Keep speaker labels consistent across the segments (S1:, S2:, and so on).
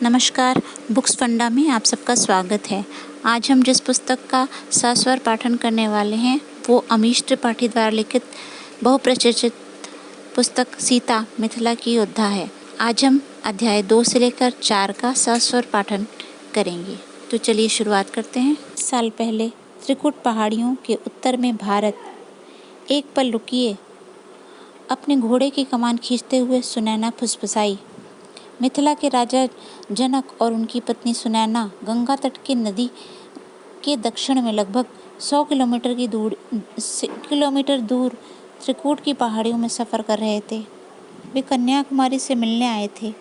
S1: नमस्कार। बुक्स फंडा में आप सबका स्वागत है। आज हम जिस पुस्तक का सस्वर पाठन करने वाले हैं वो अमीश त्रिपाठी द्वारा लिखित बहुप्रचर्चित पुस्तक सीता मिथिला की योद्धा है। आज हम अध्याय 2 से लेकर 4 का सस्वर पाठन करेंगे। तो चलिए शुरुआत करते हैं। साल पहले त्रिकुट पहाड़ियों के उत्तर में भारत। एक पल रुकिए। अपने घोड़े की कमान खींचते हुए सुनैना फुसफुसाई। मिथिला के राजा जनक और उनकी पत्नी सुनैना गंगा तट के नदी के दक्षिण में लगभग 100 किलोमीटर दूर त्रिकूट की पहाड़ियों में सफ़र कर रहे थे। वे कन्याकुमारी से मिलने आए थे।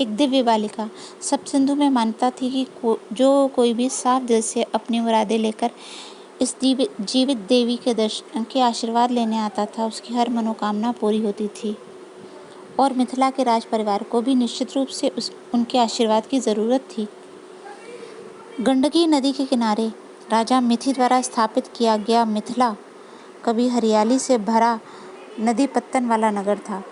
S1: एक दिव्य बालिका सब सिंधु में मानता थी कि जो कोई भी साफ दिल से अपनी मुरादें लेकर इस जीवित देवी के आशीर्वाद लेने आता था, उसकी हर मनोकामना पूरी होती थी। और मिथिला के राज परिवार को भी निश्चित रूप से उनके आशीर्वाद की ज़रूरत थी। गंडकी नदी के किनारे राजा मिथि द्वारा स्थापित किया गया मिथिला कभी हरियाली से भरा नदी पत्तन वाला नगर था।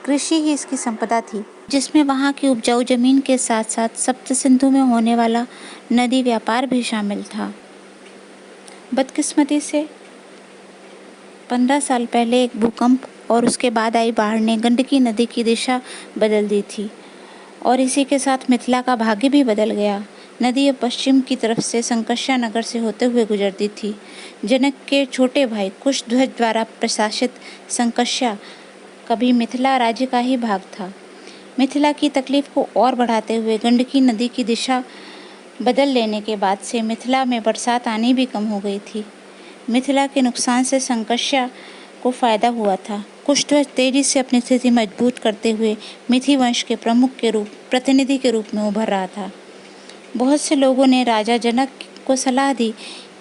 S1: कृषि ही इसकी संपदा थी, जिसमें वहाँ की उपजाऊ जमीन के साथ साथ सप्त सिंधु में होने वाला नदी व्यापार भी शामिल था। बदकिस्मती से 15 साल पहले एक भूकंप और उसके बाद आई बाढ़ ने गंडकी नदी की दिशा बदल दी थी और इसी के साथ मिथिला का भाग्य भी बदल गया। नदी अब पश्चिम की तरफ से संकष्या नगर से होते हुए गुजरती थी। जनक के छोटे भाई कुशध्वज द्वारा प्रशासित संकष्या कभी मिथिला राज्य का ही भाग था। मिथिला की तकलीफ को और बढ़ाते हुए गंडकी नदी की दिशा बदल लेने के बाद से मिथिला में बरसात आनी भी कम हो गई थी। मिथिला के नुकसान से संकष्या को फायदा हुआ था। कुशध्वज तेजी से अपनी स्थिति मजबूत करते हुए मिथि वंश के प्रतिनिधि के रूप में उभर रहा था। बहुत से लोगों ने राजा जनक को सलाह दी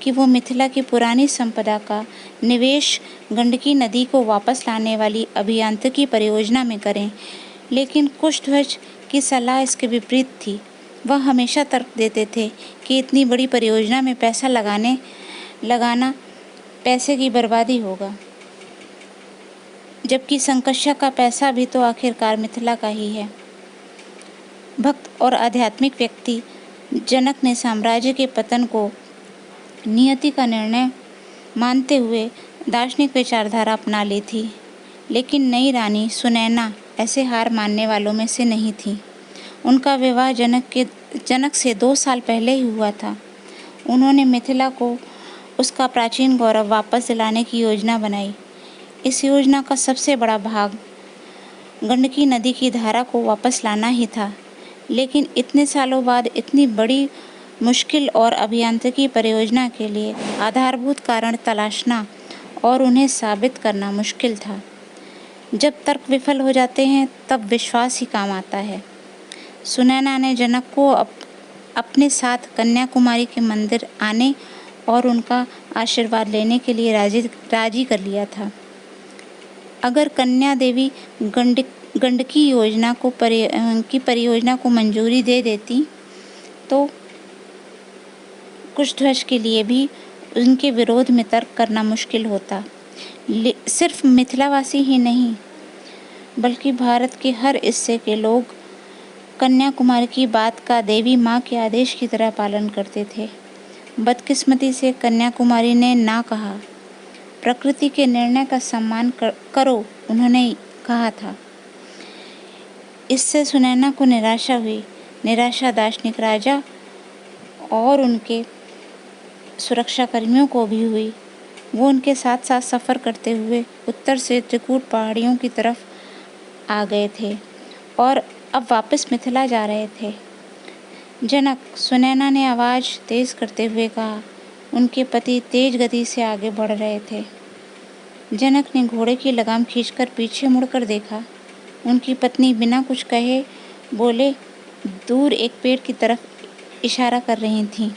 S1: कि वो मिथिला की पुरानी संपदा का निवेश गंडकी नदी को वापस लाने वाली अभियांत्रिकी परियोजना में करें, लेकिन कुशध्वज की सलाह इसके विपरीत थी। वह हमेशा तर्क देते थे कि इतनी बड़ी परियोजना में पैसा लगाना पैसे की बर्बादी होगा, जबकि संकष्या का पैसा भी तो आखिरकार मिथिला का ही है। भक्त और आध्यात्मिक व्यक्ति जनक ने साम्राज्य के पतन को नियति का निर्णय मानते हुए दार्शनिक विचारधारा अपना ली थी, लेकिन नई रानी सुनैना ऐसे हार मानने वालों में से नहीं थी। उनका विवाह जनक से 2 साल पहले ही हुआ था। उन्होंने मिथिला को उसका प्राचीन गौरव वापस दिलाने की योजना बनाई। इस योजना का सबसे बड़ा भाग गंडकी नदी की धारा को वापस लाना ही था, लेकिन इतने सालों बाद इतनी बड़ी मुश्किल और अभियांत्रिकी परियोजना के लिए आधारभूत कारण तलाशना और उन्हें साबित करना मुश्किल था। जब तर्क विफल हो जाते हैं तब विश्वास ही काम आता है। सुनैना ने जनक को अपने साथ कन्याकुमारी के मंदिर आने और उनका आशीर्वाद लेने के लिए राजी कर लिया था। अगर कन्या देवी गंडकी योजना को परियोजना को मंजूरी दे देती तो कुशध्वज के लिए भी उनके विरोध में तर्क करना मुश्किल होता। सिर्फ मिथिलावासी ही नहीं, बल्कि भारत के हर हिस्से के लोग कन्याकुमारी की बात का देवी माँ के आदेश की तरह पालन करते थे। बदकिस्मती से कन्याकुमारी ने ना कहा। प्रकृति के निर्णय का सम्मान करो, उन्होंने कहा था। इससे सुनैना को निराशा हुई। निराशा दार्शनिक राजा और उनके सुरक्षा कर्मियों को भी हुई। वो उनके साथ साथ सफ़र करते हुए उत्तर से त्रिकूट पहाड़ियों की तरफ आ गए थे और अब वापस मिथिला जा रहे थे। जनक, सुनैना ने आवाज़ तेज़ करते हुए कहा। उनके पति तेज गति से आगे बढ़ रहे थे। जनक ने घोड़े की लगाम खींचकर पीछे मुड़कर देखा। उनकी पत्नी बिना कुछ कहे बोले दूर एक पेड़ की तरफ इशारा कर रही थीं।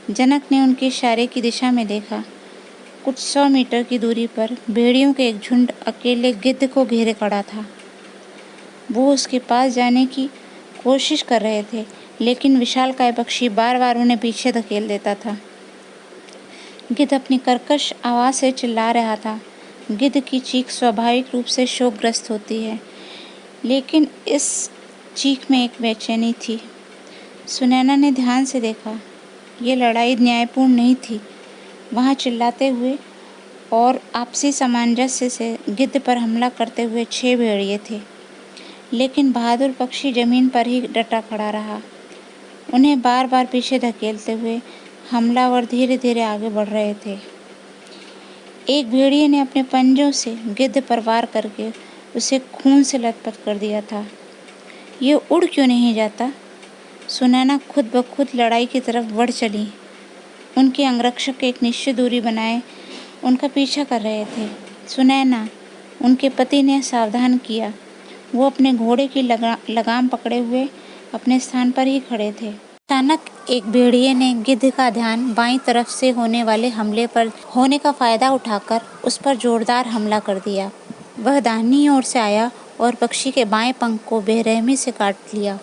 S1: जनक ने उनके इशारे की दिशा में देखा। कुछ 100 मीटर की दूरी पर भेड़ियों के एक झुंड अकेले गिद्ध को घेरे खड़ा था। वो उसके पास जाने की कोशिश कर रहे थे, लेकिन विशालकाय पक्षी बार बार उन्हें पीछे धकेल देता था। गिद्ध अपनी कर्कश आवाज़ से चिल्ला रहा था। गिद्ध की चीख स्वाभाविक रूप से शोकग्रस्त होती है, लेकिन इस चीख में एक बेचैनी थी। सुनैना ने ध्यान से देखा। ये लड़ाई न्यायपूर्ण नहीं थी। वहाँ चिल्लाते हुए और आपसी सामंजस्य से गिद्ध पर हमला करते हुए 6 भेड़िए थे, लेकिन बहादुर पक्षी जमीन पर ही डटा खड़ा रहा। उन्हें बार बार पीछे धकेलते हुए हमलावर धीरे धीरे आगे बढ़ रहे थे। एक भेड़िए ने अपने पंजों से गिद्ध पर वार करके उसे खून से लथपथ कर दिया था। ये उड़ क्यों नहीं जाता? सुनैना खुद ब खुद लड़ाई की तरफ बढ़ चली। उनके अंगरक्षक एक निश्चित दूरी बनाए उनका पीछा कर रहे थे। सुनैना, उनके पति ने सावधान किया। वो अपने घोड़े की लगाम पकड़े हुए अपने स्थान पर ही खड़े थे। अचानक एक भेड़िए ने गिद्ध का ध्यान बाईं तरफ से होने वाले हमले पर होने का फायदा उठाकर उस पर जोरदार हमला कर दिया। वह दाहिनी ओर से आया और पक्षी के बाएं पंख को बेरहमी से काट लिया।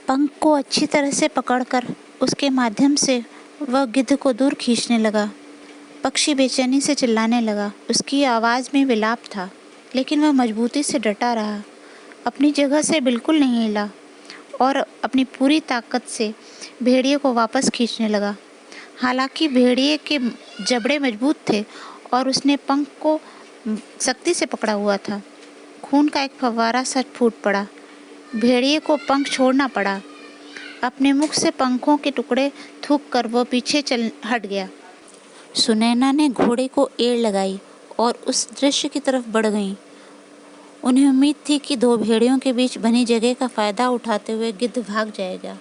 S1: पंख को अच्छी तरह से पकड़कर उसके माध्यम से वह गिद्ध को दूर खींचने लगा। पक्षी बेचैनी से चिल्लाने लगा। उसकी आवाज़ में विलाप था, लेकिन वह मजबूती से डटा रहा, अपनी जगह से बिल्कुल नहीं हिला और अपनी पूरी ताकत से भेड़िए को वापस खींचने लगा। हालांकि भेड़िए के जबड़े मजबूत थे और उसने पंख को सख्ती से पकड़ा हुआ था। खून का एक फव्वारा सा फूट पड़ा। भेड़िए को पंख छोड़ना पड़ा। अपने मुख से पंखों के टुकड़े थूक कर वो पीछे हट गया। सुनैना ने घोड़े को एड़ लगाई और उस दृश्य की तरफ बढ़ गईं। उन्हें उम्मीद थी कि 2 भेड़ियों के बीच बनी जगह का फायदा उठाते हुए गिद्ध भाग जाएगा,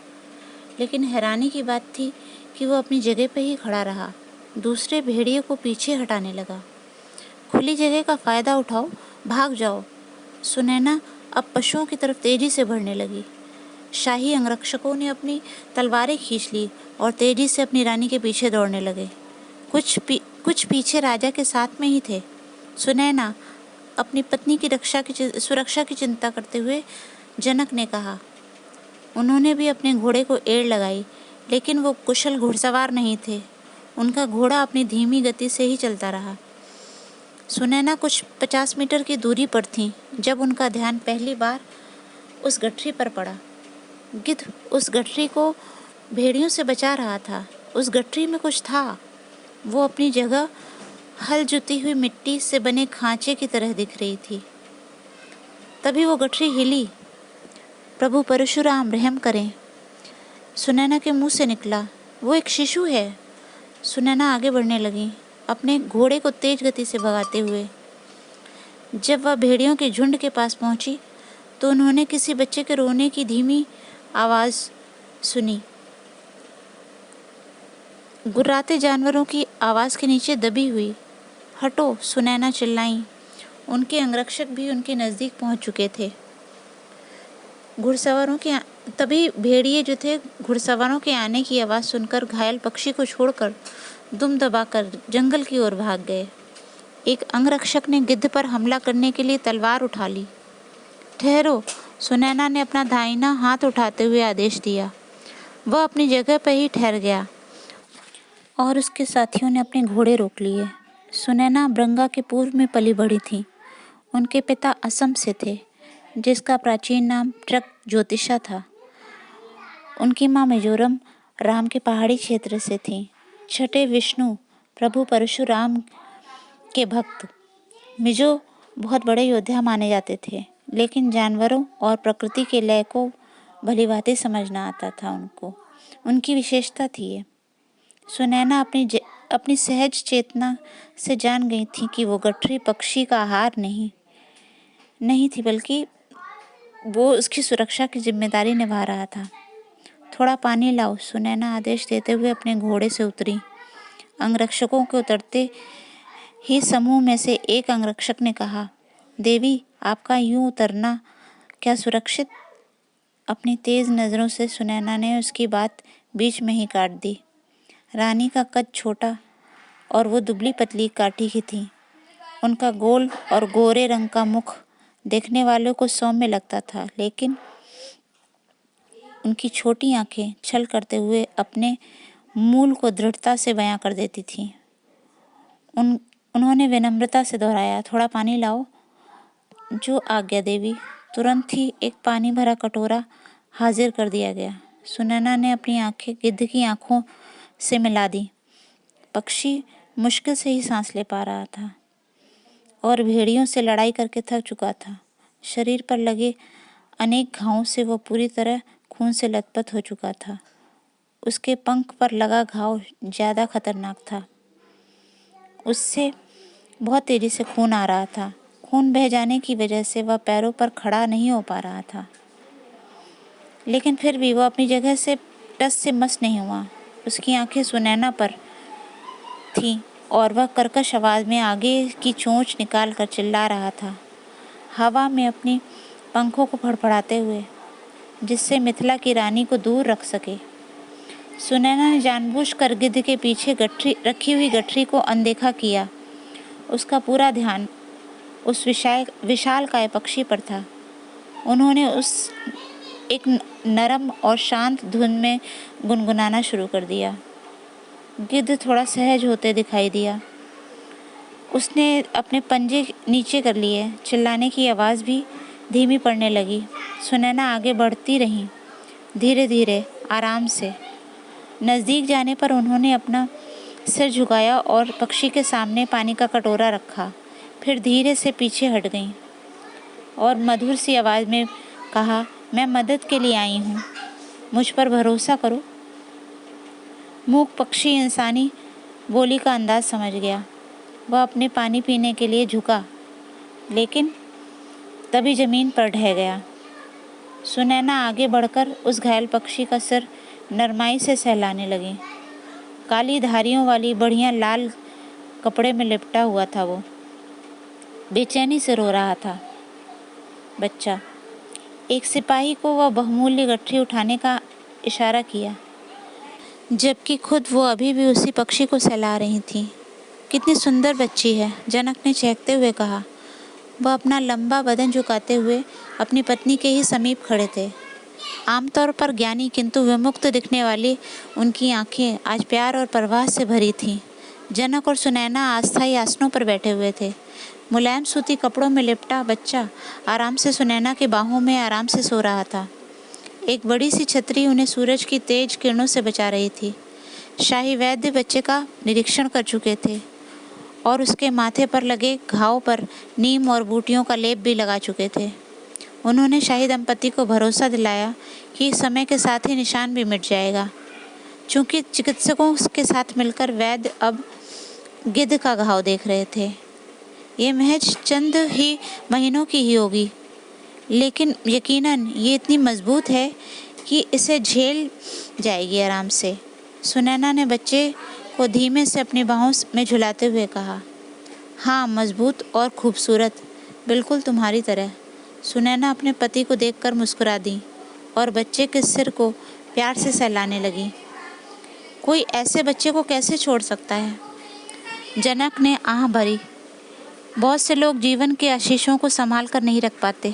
S1: लेकिन हैरानी की बात थी कि वो अपनी जगह पर ही खड़ा रहा। दूसरे भेड़िए को पीछे हटाने लगा। खुली जगह का फायदा उठाओ, भाग जाओ। सुनैना अब पशुओं की तरफ तेजी से बढ़ने लगी। शाही अंगरक्षकों ने अपनी तलवारें खींच ली और तेजी से अपनी रानी के पीछे दौड़ने लगे। कुछ पीछे राजा के साथ में ही थे। सुनैना अपनी पत्नी की सुरक्षा की चिंता करते हुए जनक ने कहा। उन्होंने भी अपने घोड़े को एड़ लगाई, लेकिन वो कुशल घुड़सवार नहीं थे। उनका घोड़ा अपनी धीमी गति से ही चलता रहा। सुनैना कुछ 50 मीटर की दूरी पर थी जब उनका ध्यान पहली बार उस गठरी पर पड़ा। गिद्ध उस गठरी को भेड़ियों से बचा रहा था। उस गठरी में कुछ था। वो अपनी जगह हल जुती हुई मिट्टी से बने खांचे की तरह दिख रही थी। तभी वो गठरी हिली। प्रभु परशुराम, रहम करें, सुनैना के मुंह से निकला। वो एक शिशु है। सुनैना आगे बढ़ने लगी, अपने घोड़े को तेज गति से भगाते हुए। जब वह भेड़ियों के झुंड के पास पहुंची तो उन्होंने किसी बच्चे के रोने की धीमी आवाज़ सुनी। गुर्राते जानवरों की आवाज़ के नीचे दबी हुई। हटो, सुनैना चिल्लाई। उनके अंगरक्षक भी उनके नज़दीक पहुंच चुके थे। तभी भेड़िए जो थे घुड़सवारों के आने की आवाज़ सुनकर घायल पक्षी को छोड़कर दुम दबाकर जंगल की ओर भाग गए। एक अंगरक्षक ने गिद्ध पर हमला करने के लिए तलवार उठा ली। ठहरो, सुनैना ने अपना दाहिना हाथ उठाते हुए आदेश दिया। वह अपनी जगह पर ही ठहर गया और उसके साथियों ने अपने घोड़े रोक लिए। सुनैना बरंगा के पूर्व में पली बढ़ी थी। उनके पिता असम से थे, जिसका प्राचीन नाम ट्रक ज्योतिषा था। उनकी माँ मिजोरम राम के पहाड़ी क्षेत्र से थी। छठे विष्णु प्रभु परशुराम के भक्त मिजो बहुत बड़े योद्धा माने जाते थे, लेकिन जानवरों और प्रकृति के लय को भलीभांति समझना आता था उनको। उनकी विशेषता थी ये। सुनैना अपनी सहज चेतना से जान गई थी कि वो गठरी पक्षी का आहार नहीं थी, बल्कि वो उसकी सुरक्षा की जिम्मेदारी निभा रहा था। थोड़ा पानी लाओ, सुनैना आदेश देते हुए अपने घोड़े से उतरी। अंगरक्षकों के उतरते ही समूह में से एक अंगरक्षक ने कहा, देवी, आपका यूं उतरना क्या सुरक्षित? अपनी तेज नज़रों से सुनैना ने उसकी बात बीच में ही काट दी। रानी का कद छोटा और वो दुबली पतली काठी की थी। उनका गोल और गोरे रंग का मुख देखने वालों को सौम्य लगता था, लेकिन उनकी छोटी आंखें छल करते हुए अपने मूल को दृढ़ता से बयां कर देती थीं। उन्होंने विनम्रता से दोहराया, थोड़ा पानी लाओ। जो आज्ञा देवी। तुरंत ही एक पानी भरा कटोरा हाजिर कर दिया गया। सुनैना ने अपनी आंखें गिद्ध की आंखों से मिला दी। पक्षी मुश्किल से ही सांस ले पा रहा था और भेड़ियों से लड़ाई करके थक चुका था। शरीर पर लगे अनेक घावों से वह पूरी तरह खून से लथपथ हो चुका था। उसके पंख पर लगा घाव ज़्यादा खतरनाक था। उससे बहुत तेजी से खून आ रहा था। खून बह जाने की वजह से वह पैरों पर खड़ा नहीं हो पा रहा था, लेकिन फिर भी वह अपनी जगह से टस से मस नहीं हुआ। उसकी आंखें सुनैना पर थीं और वह कर्कश आवाज में आगे की चोंच निकाल कर चिल्ला रहा था, हवा में अपनी पंखों को फड़फड़ाते हुए, जिससे मिथिला की रानी को दूर रख सके। सुनैना ने जानबूझकर गिद्ध के पीछे रखी हुई गठरी को अनदेखा किया। उसका पूरा ध्यान उस विशालकाय पक्षी पर था। उन्होंने उस एक नरम और शांत धुन में गुनगुनाना शुरू कर दिया। गिद्ध थोड़ा सहज होते दिखाई दिया। उसने अपने पंजे नीचे कर लिए। चिल्लाने की आवाज़ भी धीमी पड़ने लगी। सुनैना आगे बढ़ती रही, धीरे धीरे, आराम से। नज़दीक जाने पर उन्होंने अपना सिर झुकाया और पक्षी के सामने पानी का कटोरा रखा। फिर धीरे से पीछे हट गईं और मधुर सी आवाज़ में कहा, मैं मदद के लिए आई हूँ, मुझ पर भरोसा करो। मूक पक्षी इंसानी बोली का अंदाज समझ गया। वह अपने पानी पीने के लिए झुका, लेकिन तभी ज़मीन पर ढह गया। सुनैना आगे बढ़कर उस घायल पक्षी का सिर नरमाई से सहलाने लगी। काली धारियों वाली बढ़िया लाल कपड़े में लिपटा हुआ था वो। बेचैनी से रो रहा था बच्चा। एक सिपाही को वह बहुमूल्य गठरी उठाने का इशारा किया, जबकि खुद वो अभी भी उसी पक्षी को सहला रही थी। कितनी सुंदर बच्ची है, जनक ने चहकते हुए कहा। वह अपना लंबा बदन झुकाते हुए अपनी पत्नी के ही समीप खड़े थे। आमतौर पर ज्ञानी किंतु विमुक्त दिखने वाली उनकी आंखें आज प्यार और परवाह से भरी थीं। जनक और सुनैना अस्थायी आसनों पर बैठे हुए थे। मुलायम सूती कपड़ों में लिपटा बच्चा आराम से सुनैना के बाहों में आराम से सो रहा था। एक बड़ी सी छतरी उन्हें सूरज की तेज किरणों से बचा रही थी। शाही वैद्य बच्चे का निरीक्षण कर चुके थे और उसके माथे पर लगे घाव पर नीम और बूटियों का लेप भी लगा चुके थे। उन्होंने शाही दंपति को भरोसा दिलाया कि समय के साथ ही निशान भी मिट जाएगा। चूंकि चिकित्सकों के साथ मिलकर वैद्य अब गिद्ध का घाव देख रहे थे, ये महज चंद ही महीनों की ही होगी, लेकिन यकीनन ये इतनी मजबूत है कि इसे झेल जाएगी आराम से। सुनैना ने बच्चे को धीमे से अपनी बाहों में झुलाते हुए कहा, हाँ, मजबूत और खूबसूरत, बिल्कुल तुम्हारी तरह। सुनैना अपने पति को देखकर मुस्कुरा दी और बच्चे के सिर को प्यार से सहलाने लगी। कोई ऐसे बच्चे को कैसे छोड़ सकता है? जनक ने आह भरी। बहुत से लोग जीवन के आशीषों को संभाल कर नहीं रख पाते।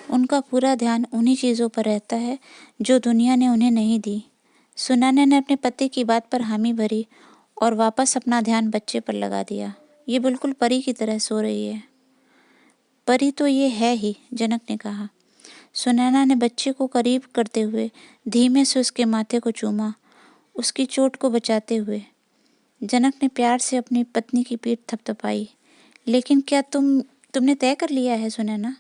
S1: उनका पूरा ध्यान उन्हीं चीज़ों पर रहता है जो दुनिया ने उन्हें नहीं दी। सुनैना ने अपने पति की बात पर हामी भरी और वापस अपना ध्यान बच्चे पर लगा दिया। ये बिल्कुल परी की तरह सो रही है। परी तो ये है ही, जनक ने कहा। सुनैना ने बच्चे को करीब करते हुए धीमे से उसके माथे को चूमा, उसकी चोट को बचाते हुए। जनक ने प्यार से अपनी पत्नी की पीठ थपथपाई। लेकिन क्या तुमने तय कर लिया है सुनैना?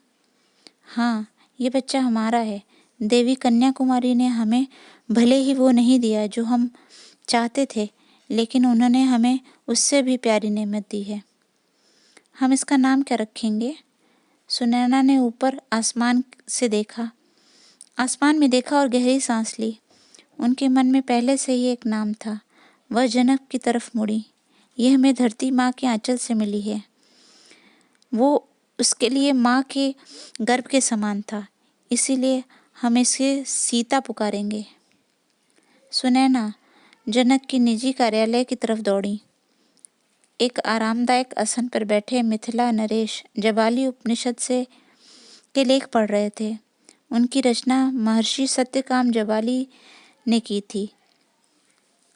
S1: हाँ, ये बच्चा हमारा है। देवी कन्याकुमारी ने हमें भले ही वो नहीं दिया जो हम चाहते थे, लेकिन उन्होंने हमें उससे भी प्यारी नेमत दी है। हम इसका नाम क्या रखेंगे? सुनैना ने ऊपर आसमान में देखा और गहरी सांस ली। उनके मन में पहले से ही एक नाम था। वह जनक की तरफ मुड़ी। यह हमें धरती माँ के आंचल से मिली है। वो उसके लिए माँ के गर्भ के समान था, इसीलिए हम इसे सीता पुकारेंगे। सुनैना जनक की निजी कार्यालय की तरफ दौड़ी। एक आरामदायक आसन पर बैठे मिथिला नरेश जबाली उपनिषद के लेख पढ़ रहे थे। उनकी रचना महर्षि सत्यकाम जबाली ने की थी।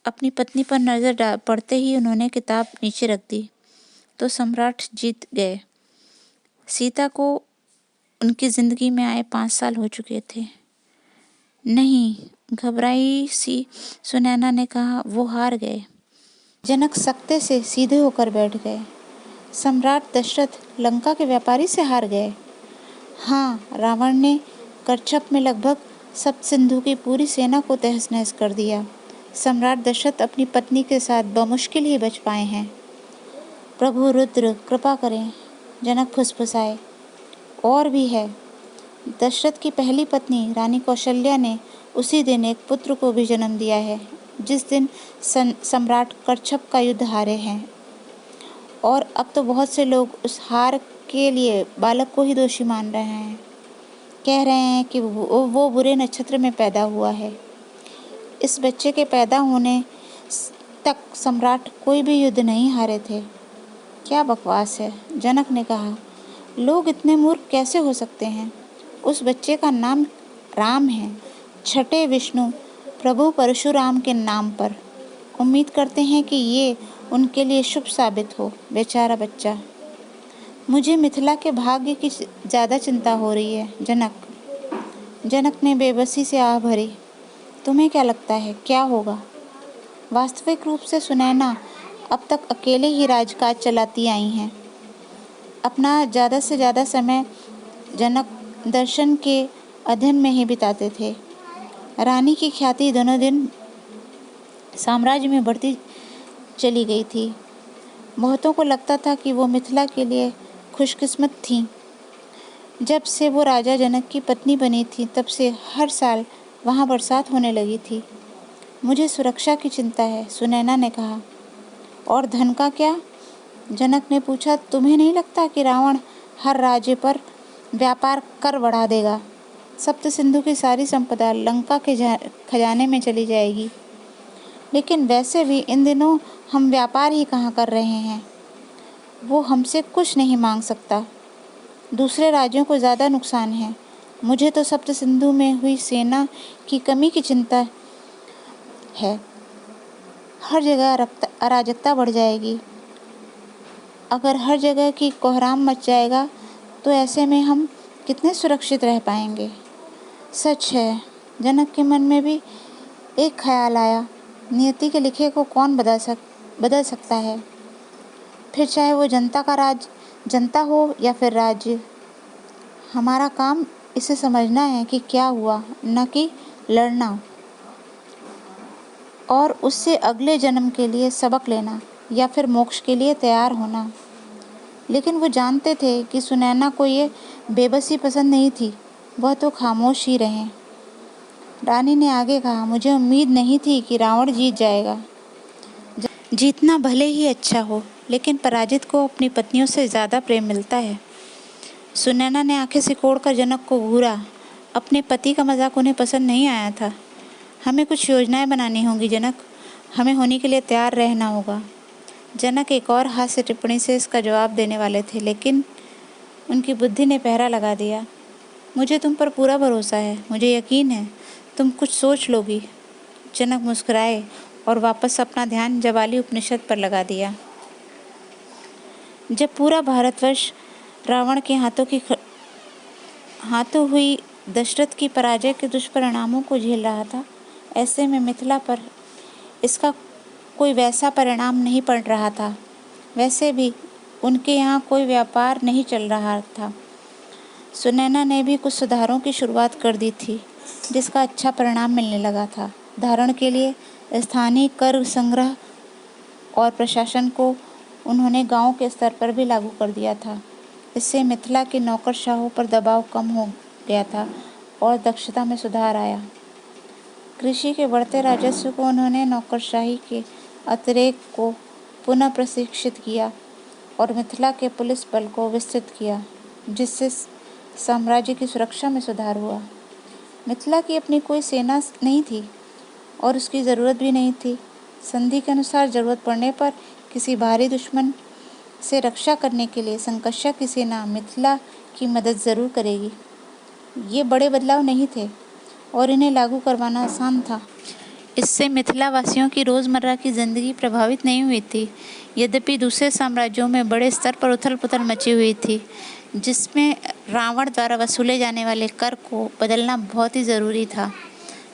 S1: अपनी पत्नी पर नज़र पड़ते ही उन्होंने किताब नीचे रख दी। तो सम्राट जीत गए। सीता को उनकी ज़िंदगी में आए 5 साल हो चुके थे। नहीं, घबराई सी सुनैना ने कहा, वो हार गए। जनक सकते से सीधे होकर बैठ गए। सम्राट दशरथ लंका के व्यापारी से हार गए? हाँ, रावण ने करछप में लगभग सप्तसिंधु की पूरी सेना को तहस नहस कर दिया। सम्राट दशरथ अपनी पत्नी के साथ बमुश्किल ही बच पाए हैं। प्रभु रुद्र कृपा करें, जनक फुसफुसाए। और भी है। दशरथ की पहली पत्नी रानी कौशल्या ने उसी दिन एक पुत्र को भी जन्म दिया है जिस दिन सम्राट करछप का युद्ध हारे हैं। और अब तो बहुत से लोग उस हार के लिए बालक को ही दोषी मान रहे हैं। कह रहे हैं कि वो बुरे नक्षत्र में पैदा हुआ है। इस बच्चे के पैदा होने तक सम्राट कोई भी युद्ध नहीं हारे थे। क्या बकवास है, जनक ने कहा। लोग इतने मूर्ख कैसे हो सकते हैं? उस बच्चे का नाम राम है, छठे विष्णु प्रभु परशुराम के नाम पर। उम्मीद करते हैं कि ये उनके लिए शुभ साबित हो। बेचारा बच्चा। मुझे मिथिला के भाग्य की ज़्यादा चिंता हो रही है, जनक। जनक ने बेबसी से आह भरी। तुम्हें क्या लगता है क्या होगा? वास्तविक रूप से सुनैना अब तक अकेले ही राजकाज चलाती आई हैं। अपना ज़्यादा से ज़्यादा समय जनक दर्शन के अध्ययन में ही बिताते थे। रानी की ख्याति दोनों दिन साम्राज्य में बढ़ती चली गई थी। बहुतों को लगता था कि वो मिथिला के लिए खुशकिस्मत थीं। जब से वो राजा जनक की पत्नी बनी थी तब से हर साल वहाँ बरसात होने लगी थी। मुझे सुरक्षा की चिंता है, सुनैना ने कहा। और धन का क्या? जनक ने पूछा। तुम्हें नहीं लगता कि रावण हर राज्य पर व्यापार कर बढ़ा देगा? सप्त सिंधु की सारी संपदा लंका के खजाने में चली जाएगी। लेकिन वैसे भी इन दिनों हम व्यापार ही कहाँ कर रहे हैं। वो हमसे कुछ नहीं मांग सकता। दूसरे राज्यों को ज़्यादा नुकसान है। मुझे तो सप्त सिंधु में हुई सेना की कमी की चिंता है। हर जगह अराजकता बढ़ जाएगी। अगर हर जगह की कोहराम मच जाएगा तो ऐसे में हम कितने सुरक्षित रह पाएंगे? सच है। जनक के मन में भी एक ख्याल आया। नियति के लिखे को कौन बदल सकता है? फिर चाहे वो जनता हो या फिर राज्य। हमारा काम इसे समझना है कि क्या हुआ, न कि लड़ना और उससे अगले जन्म के लिए सबक लेना या फिर मोक्ष के लिए तैयार होना। लेकिन वो जानते थे कि सुनैना को ये बेबसी पसंद नहीं थी। वह तो खामोश ही रहे। रानी ने आगे कहा, मुझे उम्मीद नहीं थी कि रावण जीत जाएगा। जीतना भले ही अच्छा हो, लेकिन पराजित को अपनी पत्नियों से ज़्यादा प्रेम मिलता है। सुनैना ने आंखें सिकोड़कर जनक को घूरा। अपने पति का मजाक उन्हें पसंद नहीं आया था। हमें कुछ योजनाएं बनानी होंगी जनक। हमें होने के लिए तैयार रहना होगा। जनक एक और हास्य टिप्पणी से इसका जवाब देने वाले थे, लेकिन उनकी बुद्धि ने पहरा लगा दिया। मुझे तुम पर पूरा भरोसा है। मुझे यकीन है तुम कुछ सोच लोगी। जनक मुस्कुराए और वापस अपना ध्यान जवाली उपनिषद पर लगा दिया। जब पूरा भारतवर्ष रावण के हाथों हुई दशरथ की पराजय के दुष्परिणामों को झेल रहा था, ऐसे में मिथिला पर इसका कोई वैसा परिणाम नहीं पड़ रहा था। वैसे भी उनके यहाँ कोई व्यापार नहीं चल रहा था। सुनैना ने भी कुछ सुधारों की शुरुआत कर दी थी, जिसका अच्छा परिणाम मिलने लगा था। उदाहरण के लिए स्थानीय कर संग्रह और प्रशासन को उन्होंने गांव के स्तर पर भी लागू कर दिया था। इससे मिथिला के नौकरशाहों पर दबाव कम हो गया था और दक्षता में सुधार आया। कृषि के बढ़ते राजस्व को उन्होंने नौकरशाही के अतिरेक को पुनः प्रशिक्षित किया और मिथिला के पुलिस बल को विस्तृत किया, जिससे साम्राज्य की सुरक्षा में सुधार हुआ। मिथिला की अपनी कोई सेना नहीं थी और उसकी ज़रूरत भी नहीं थी। संधि के अनुसार ज़रूरत पड़ने पर किसी भारी दुश्मन से रक्षा करने के लिए संकष्या की सेना मिथिला की मदद ज़रूर करेगी। ये बड़े बदलाव नहीं थे और इन्हें लागू करवाना आसान था। इससे मिथिला वासियों की रोज़मर्रा की ज़िंदगी प्रभावित नहीं हुई थी। यद्यपि दूसरे साम्राज्यों में बड़े स्तर पर उथल पुथल मची हुई थी, जिसमें रावण द्वारा वसूले जाने वाले कर को बदलना बहुत ही ज़रूरी था।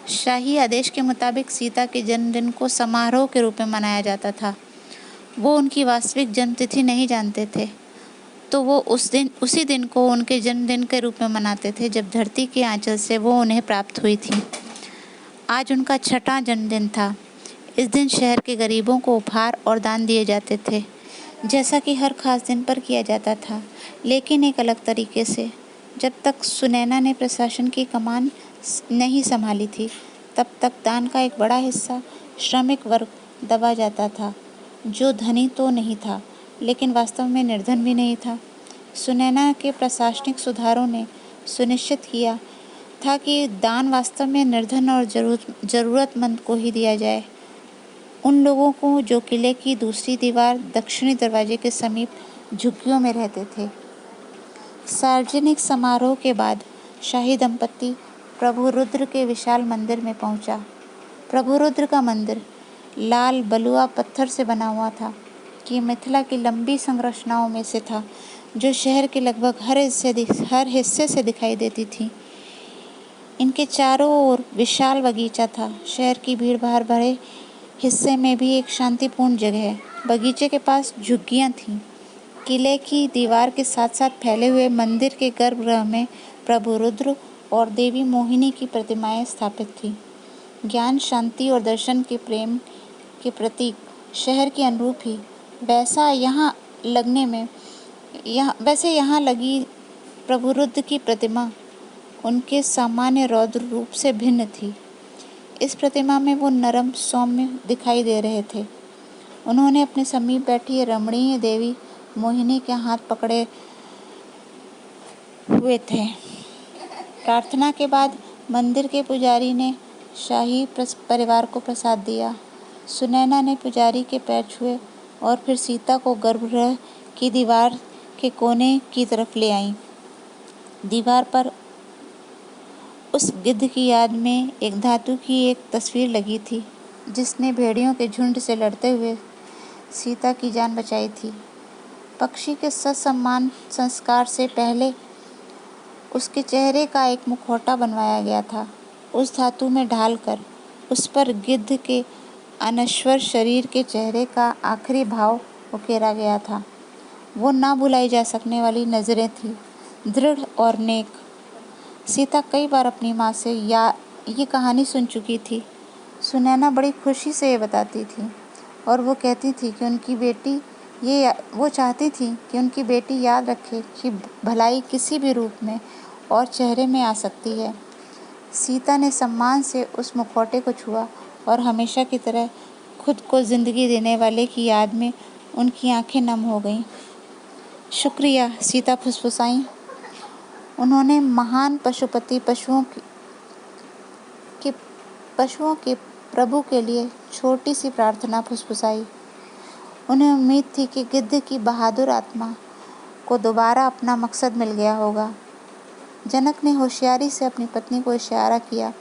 S1: शाही आदेश के मुताबिक सीता के जन्मदिन को समारोह के रूप में मनाया जाता था। वो उनकी वास्तविक जन्मतिथि नहीं जानते थे, तो वो उसी दिन को उनके जन्मदिन के रूप में मनाते थे जब धरती के आंचल से वो उन्हें प्राप्त हुई थी। आज उनका 6वां जन्मदिन था। इस दिन शहर के गरीबों को उपहार और दान दिए जाते थे, जैसा कि हर खास दिन पर किया जाता था, लेकिन एक अलग तरीके से। जब तक सुनैना ने प्रशासन की कमान नहीं संभाली थी, तब तक दान का एक बड़ा हिस्सा श्रमिक वर्ग दबा जाता था, जो धनी तो नहीं था, लेकिन वास्तव में निर्धन भी नहीं था। सुनैना के प्रशासनिक सुधारों ने सुनिश्चित किया था कि दान वास्तव में निर्धन और ज़रूरतमंद को ही दिया जाए, उन लोगों को जो किले की दूसरी दीवार दक्षिणी दरवाजे के समीप झुग्गियों में रहते थे। सार्वजनिक समारोह के बाद शाही दंपत्ति प्रभु रुद्र के विशाल मंदिर में पहुंचा। प्रभु रुद्र का मंदिर लाल बलुआ पत्थर से बना हुआ था, कि मिथिला की लंबी संरचनाओं में से था, जो शहर के लगभग हर हिस्से से दिखाई देती थी। इनके चारों ओर विशाल बगीचा था। शहर की भीड़-भाड़ भरे हिस्से में भी एक शांतिपूर्ण जगह है। बगीचे के पास झुग्गियां थीं। किले की दीवार के साथ-साथ फैले हुए मंदिर के गर्भगृह में प्रभु रुद्र और देवी मोहिनी की प्रतिमाएं स्थापित थीं। ज्ञान, शांति और दर्शन के प्रेम के प्रतीक शहर के अनुरूप ही वैसे यहाँ लगी प्रभु रुद्र की प्रतिमा उनके सामान्य रौद्र रूप से भिन्न थी। इस प्रतिमा में वो नरम सौम्य दिखाई दे रहे थे। उन्होंने अपने समीप बैठी रमणीय देवी मोहिनी के हाथ पकड़े हुए थे। प्रार्थना के बाद मंदिर के पुजारी ने शाही परिवार को प्रसाद दिया। सुनैना ने पुजारी के पैर छुए और फिर सीता को गर्भगृह की दीवार के कोने की तरफ ले आई। दीवार पर उस गिद्ध की याद में एक धातु की एक तस्वीर लगी थी, जिसने भेड़ियों के झुंड से लड़ते हुए सीता की जान बचाई थी। पक्षी के ससम्मान संस्कार से पहले उसके चेहरे का एक मुखौटा बनवाया गया था। उस धातु में ढालकर उस पर गिद्ध के अनश्वर शरीर के चेहरे का आखिरी भाव उकेरा गया था। वो ना भुलाई जा सकने वाली नज़रें थी, दृढ़ और नेक। सीता कई बार अपनी माँ से ये कहानी सुन चुकी थी। सुनैना बड़ी खुशी से ये बताती थी, और वो चाहती थी कि उनकी बेटी याद रखे कि भलाई किसी भी रूप में और चेहरे में आ सकती है। सीता ने सम्मान से उस मुखौटे को छुआ और हमेशा की तरह खुद को जिंदगी देने वाले की याद में उनकी आंखें नम हो गईं। शुक्रिया, सीता फुसफुसाईं। उन्होंने महान पशुपति पशुओं के प्रभु के लिए छोटी सी प्रार्थना फुसफुसाई। उन्हें उम्मीद थी कि गिद्ध की बहादुर आत्मा को दोबारा अपना मकसद मिल गया होगा। जनक ने होशियारी से अपनी पत्नी को इशारा किया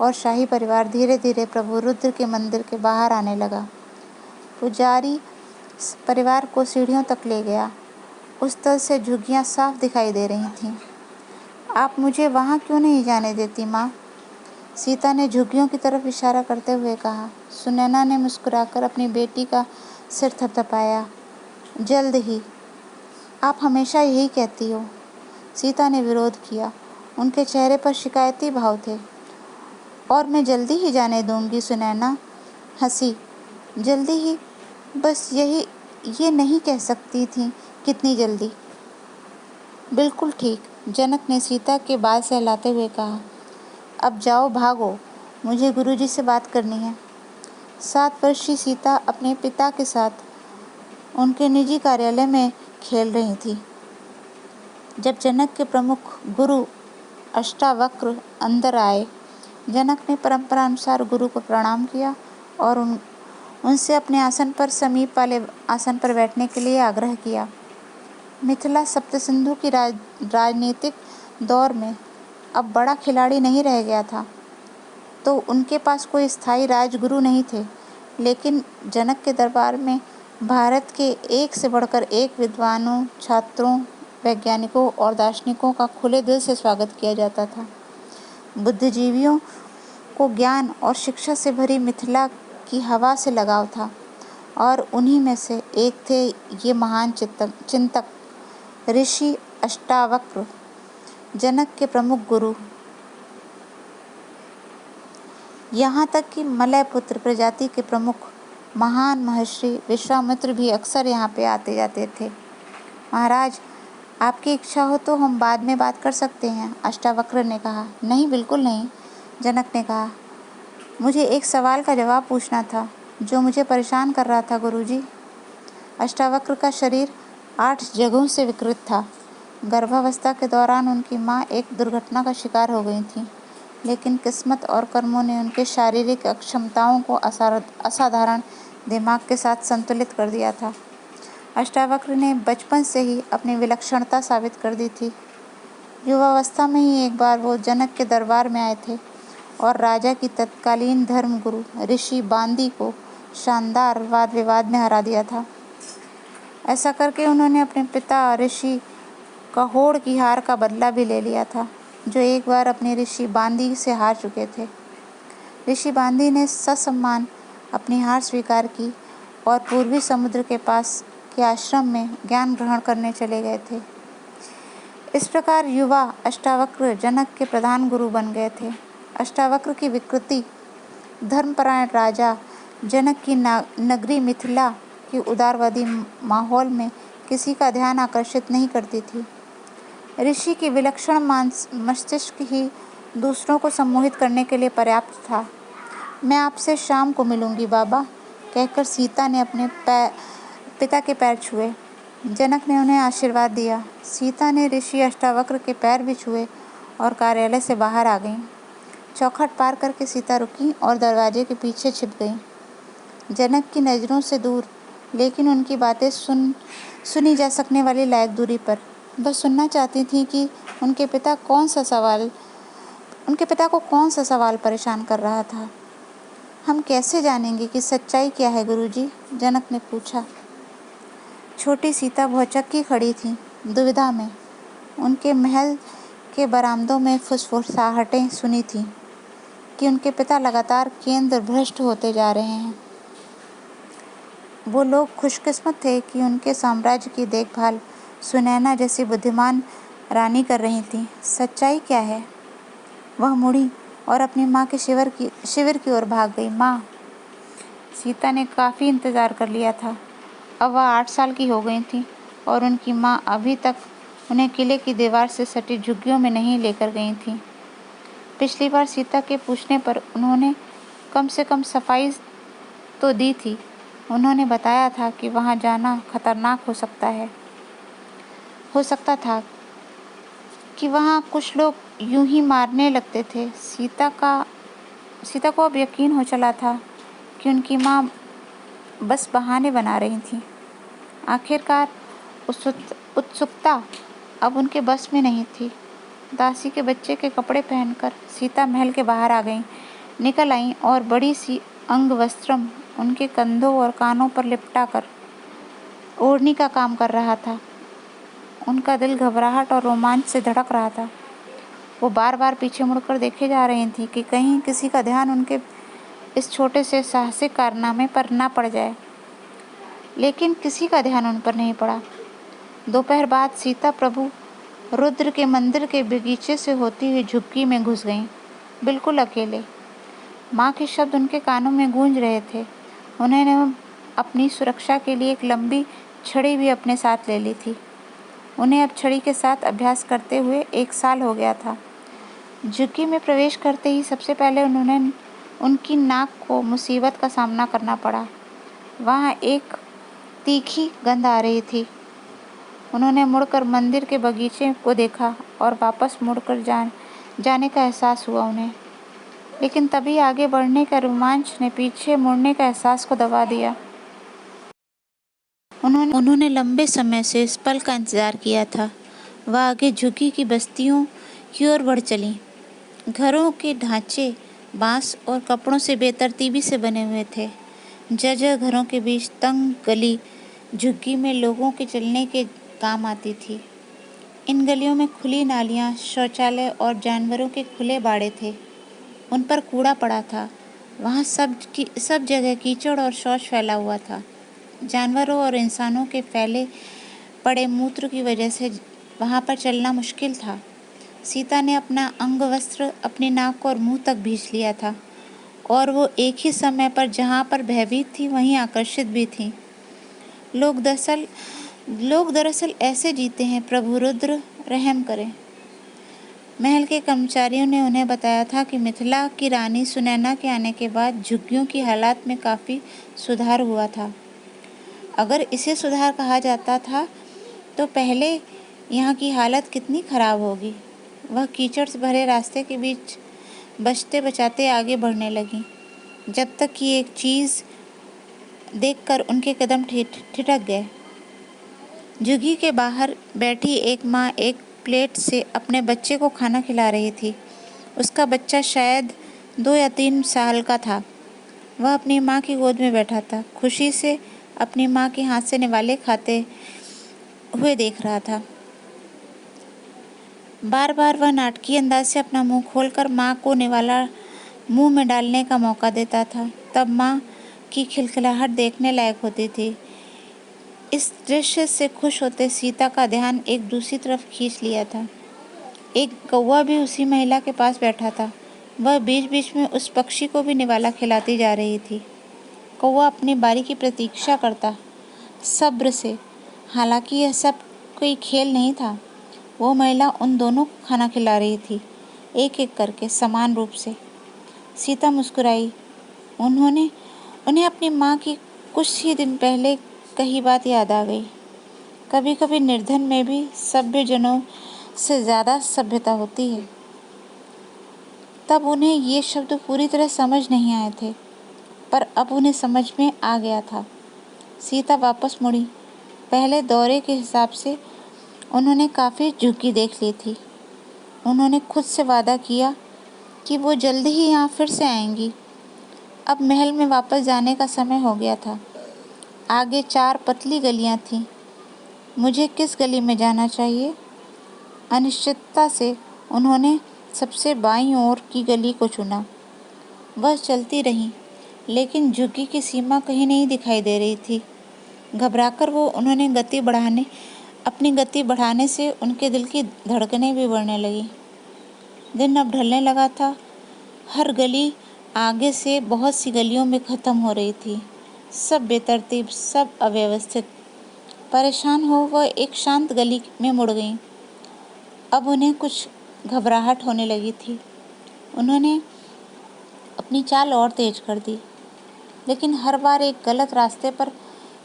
S1: और शाही परिवार धीरे धीरे प्रभु रुद्र के मंदिर के बाहर आने लगा। पुजारी परिवार को सीढ़ियों तक ले गया। उस तल से झुग्गियां साफ दिखाई दे रही थीं। आप मुझे वहाँ क्यों नहीं जाने देती माँ? सीता ने झुग्गियों की तरफ इशारा करते हुए कहा। सुनैना ने मुस्कुराकर अपनी बेटी का सिर थपथपाया। जल्द ही। आप हमेशा यही कहती हो। सीता ने विरोध किया। उनके चेहरे पर शिकायती भाव थे। और मैं जल्दी ही जाने दूंगी। सुनैना हंसी। जल्दी ही? बस ये नहीं कह सकती थी कितनी जल्दी। बिल्कुल ठीक, जनक ने सीता के बाल सहलाते हुए कहा। अब जाओ, भागो, मुझे गुरुजी से बात करनी है। 7 वर्षीय सीता अपने पिता के साथ उनके निजी कार्यालय में खेल रही थी, जब जनक के प्रमुख गुरु अष्टावक्र अंदर आए। जनक ने परंपरा अनुसार गुरु को प्रणाम किया और उनसे अपने आसन पर समीप वाले आसन पर बैठने के लिए आग्रह किया। मिथिला सप्तसिंधु की राजनीतिक दौर में अब बड़ा खिलाड़ी नहीं रह गया था, तो उनके पास कोई स्थायी राजगुरु नहीं थे, लेकिन जनक के दरबार में भारत के एक से बढ़कर एक विद्वानों, छात्रों, वैज्ञानिकों और दार्शनिकों का खुले दिल से स्वागत किया जाता था। बुद्धिजीवियों को ज्ञान और शिक्षा से भरी मिथिला की हवा से लगाव था और उन्हीं में से एक थे ये महान चिंतक ऋषि अष्टावक्र, जनक के प्रमुख गुरु। यहाँ तक कि मलय पुत्र प्रजाति के प्रमुख महान महर्षि विश्वामित्र भी अक्सर यहाँ पे आते जाते थे। महाराज, आपकी इच्छा हो तो हम बाद में बात कर सकते हैं, अष्टावक्र ने कहा। नहीं, बिल्कुल नहीं, जनक ने कहा। मुझे एक सवाल का जवाब पूछना था जो मुझे परेशान कर रहा था गुरुजी। अष्टावक्र का शरीर 8 जगहों से विकृत था। गर्भावस्था के दौरान उनकी माँ एक दुर्घटना का शिकार हो गई थी, लेकिन किस्मत और कर्मों ने उनके शारीरिक अक्षमताओं को असाधारण दिमाग के साथ संतुलित कर दिया था। अष्टावक्र ने बचपन से ही अपनी विलक्षणता साबित कर दी थी। युवावस्था में ही एक बार वो जनक के दरबार में आए थे और राजा की तत्कालीन धर्मगुरु ऋषि बांदी को शानदार वाद विवाद में हरा दिया था। ऐसा करके उन्होंने अपने पिता ऋषि कहोड़ की हार का बदला भी ले लिया था, जो एक बार अपने ऋषि बांदी से हार चुके थे। ऋषि बांदी ने ससम्मान अपनी हार स्वीकार की और पूर्वी समुद्र के पास के आश्रम में ज्ञान ग्रहण करने चले गए थे। इस प्रकार युवा अष्टावक्र जनक के प्रधान गुरु बन गए थे। अष्टावक्र की विकृति धर्मपरायण राजा जनक की नगरी मिथिला की उदारवादी माहौल में किसी का ध्यान आकर्षित नहीं करती थी। ऋषि की विलक्षण मस्तिष्क ही दूसरों को सम्मोहित करने के लिए पर्याप्त था। मैं आपसे शाम को मिलूंगी बाबा, कहकर सीता ने अपने पिता के पैर छुए। जनक ने उन्हें आशीर्वाद दिया। सीता ने ऋषि अष्टावक्र के पैर भी छुए और कार्यालय से बाहर आ गईं। चौखट पार करके सीता रुकी और दरवाजे के पीछे छिप गईं। जनक की नज़रों से दूर, लेकिन उनकी बातें सुनी जा सकने वाली लायक दूरी पर। वह सुनना चाहती थी कि उनके पिता को कौन सा सवाल परेशान कर रहा था। हम कैसे जानेंगे कि सच्चाई क्या है गुरुजी? जनक ने पूछा। छोटी सीता भौचक्की खड़ी थी, दुविधा में। उनके महल के बरामदों में फुसफुसाहटें सुनी थी कि उनके पिता लगातार केंद्र भ्रष्ट होते जा रहे हैं। वो लोग खुशकिस्मत थे कि उनके साम्राज्य की देखभाल सुनैना जैसी बुद्धिमान रानी कर रही थी। सच्चाई क्या है? वह मुड़ी और अपनी माँ के शिविर की ओर भाग गई। माँ! सीता ने काफ़ी इंतज़ार कर लिया था। अब वह 8 साल की हो गई थी और उनकी माँ अभी तक उन्हें किले की दीवार से सटी झुग्गियों में नहीं लेकर गई थी। पिछली बार सीता के पूछने पर उन्होंने कम से कम सफाई तो दी थी। उन्होंने बताया था कि वहाँ जाना खतरनाक हो सकता था, कि वहाँ कुछ लोग यूं ही मारने लगते थे। सीता को अब यकीन हो चला था कि उनकी माँ बस बहाने बना रही थी। आखिरकार उत्सुकता अब उनके बस में नहीं थी। दासी के बच्चे के कपड़े पहनकर सीता महल के बाहर निकल आईं और बड़ी सी अंगवस्त्रम उनके कंधों और कानों पर लिपटा कर ओढ़नी का काम कर रहा था। उनका दिल घबराहट और रोमांच से धड़क रहा था। वो बार बार पीछे मुड़कर देखे जा रही थी कि कहीं किसी का ध्यान उनके इस छोटे से साहसिक कारनामे पर ना पड़ जाए, लेकिन किसी का ध्यान उन पर नहीं पड़ा। दोपहर बाद सीता प्रभु रुद्र के मंदिर के बगीचे से होती हुई झुग्गी में घुस गईं, बिल्कुल अकेले। माँ के शब्द उनके कानों में गूंज रहे थे। उन्होंने अपनी सुरक्षा के लिए एक लंबी छड़ी भी अपने साथ ले ली थी। उन्हें अब छड़ी के साथ अभ्यास करते हुए 1 साल हो गया था। झुग्गी में प्रवेश करते ही सबसे पहले उनकी नाक को मुसीबत का सामना करना पड़ा। वहाँ एक तीखी गंध आ रही थी। उन्होंने मुड़कर मंदिर के बगीचे को देखा और वापस मुड़कर जाने का एहसास हुआ उन्हें, लेकिन तभी आगे बढ़ने का रोमांच ने पीछे मुड़ने का एहसास को दबा दिया। उन्होंने लंबे समय से इस पल का इंतजार किया था। वह आगे झुग्गी की बस्तियों की ओर बढ़ चली। घरों के ढांचे बांस और कपड़ों से बेतरतीबी से बने हुए थे। जर्जर घरों के बीच तंग गली झुग्गी में लोगों के चलने के काम आती थी। इन गलियों में खुली नालियां, शौचालय और जानवरों के खुले बाड़े थे। उन पर कूड़ा पड़ा था। वहाँ सब जगह कीचड़ और शौच फैला हुआ था। जानवरों और इंसानों के फैले पड़े मूत्र की वजह से वहाँ पर चलना मुश्किल था। सीता ने अपना अंगवस्त्र अपनी नाक और मुंह तक भींच लिया था और वो एक ही समय पर जहाँ पर भयभीत थी वहीं आकर्षित भी थी। लोग दरअसल ऐसे जीते हैं, प्रभु रुद्र रहम करें। महल के कर्मचारियों ने उन्हें बताया था कि मिथिला की रानी सुनैना के आने के बाद झुग्गियों की हालात में काफ़ी सुधार हुआ था। अगर इसे सुधार कहा जाता था तो पहले यहाँ की हालत कितनी खराब होगी। वह कीचड़ से भरे रास्ते के बीच बचते बचाते आगे बढ़ने लगी, जब तक कि एक चीज़ देखकर उनके कदम ठिठक गए। झुग्गी के बाहर बैठी एक माँ एक प्लेट से अपने बच्चे को खाना खिला रही थी। उसका बच्चा शायद 2 या 3 साल का था। वह अपनी माँ की गोद में बैठा था, खुशी से अपनी माँ के हाथ से निवाले खाते हुए देख रहा था। बार बार वह नाटकीय अंदाज से अपना मुंह खोलकर माँ को निवाला मुंह में डालने का मौका देता था। तब माँ की खिलखिलाहट देखने लायक होती थी। इस दृश्य से खुश होते सीता का ध्यान एक दूसरी तरफ खींच लिया था। एक कौवा भी उसी महिला के पास बैठा था। वह बीच बीच में उस पक्षी को भी निवाला खिलाती जा रही थी। कौवा अपनी बारी की प्रतीक्षा करता सब्र से। हालांकि यह सब कोई खेल नहीं था। वो महिला उन दोनों को खाना खिला रही थी, एक एक करके समान रूप से। सीता मुस्कुराई। उन्हें अपनी माँ की कुछ ही दिन पहले कही बात याद आ गई। कभी कभी निर्धन में भी सभ्य जनों से ज़्यादा सभ्यता होती है। तब उन्हें ये शब्द पूरी तरह समझ नहीं आए थे, पर अब उन्हें समझ में आ गया था। सीता वापस मुड़ी। पहले दौरे के हिसाब से उन्होंने काफ़ी झुग्गी देख ली थी। उन्होंने खुद से वादा किया कि वो जल्दी ही यहाँ फिर से आएंगी। अब महल में वापस जाने का समय हो गया था। आगे 4 पतली गलियाँ थीं। मुझे किस गली में जाना चाहिए? अनिश्चितता से उन्होंने सबसे बाईं ओर की गली को चुना। वह चलती रहीं, लेकिन झुग्गी की सीमा कहीं नहीं दिखाई दे रही थी। घबराकर अपनी गति बढ़ाने से उनके दिल की धड़कनें भी बढ़ने लगी। दिन अब ढलने लगा था। हर गली आगे से बहुत सी गलियों में ख़त्म हो रही थी। सब बेतरतीब, सब अव्यवस्थित। परेशान हो वह एक शांत गली में मुड़ गईं। अब उन्हें कुछ घबराहट होने लगी थी। उन्होंने अपनी चाल और तेज कर दी, लेकिन हर बार एक गलत रास्ते पर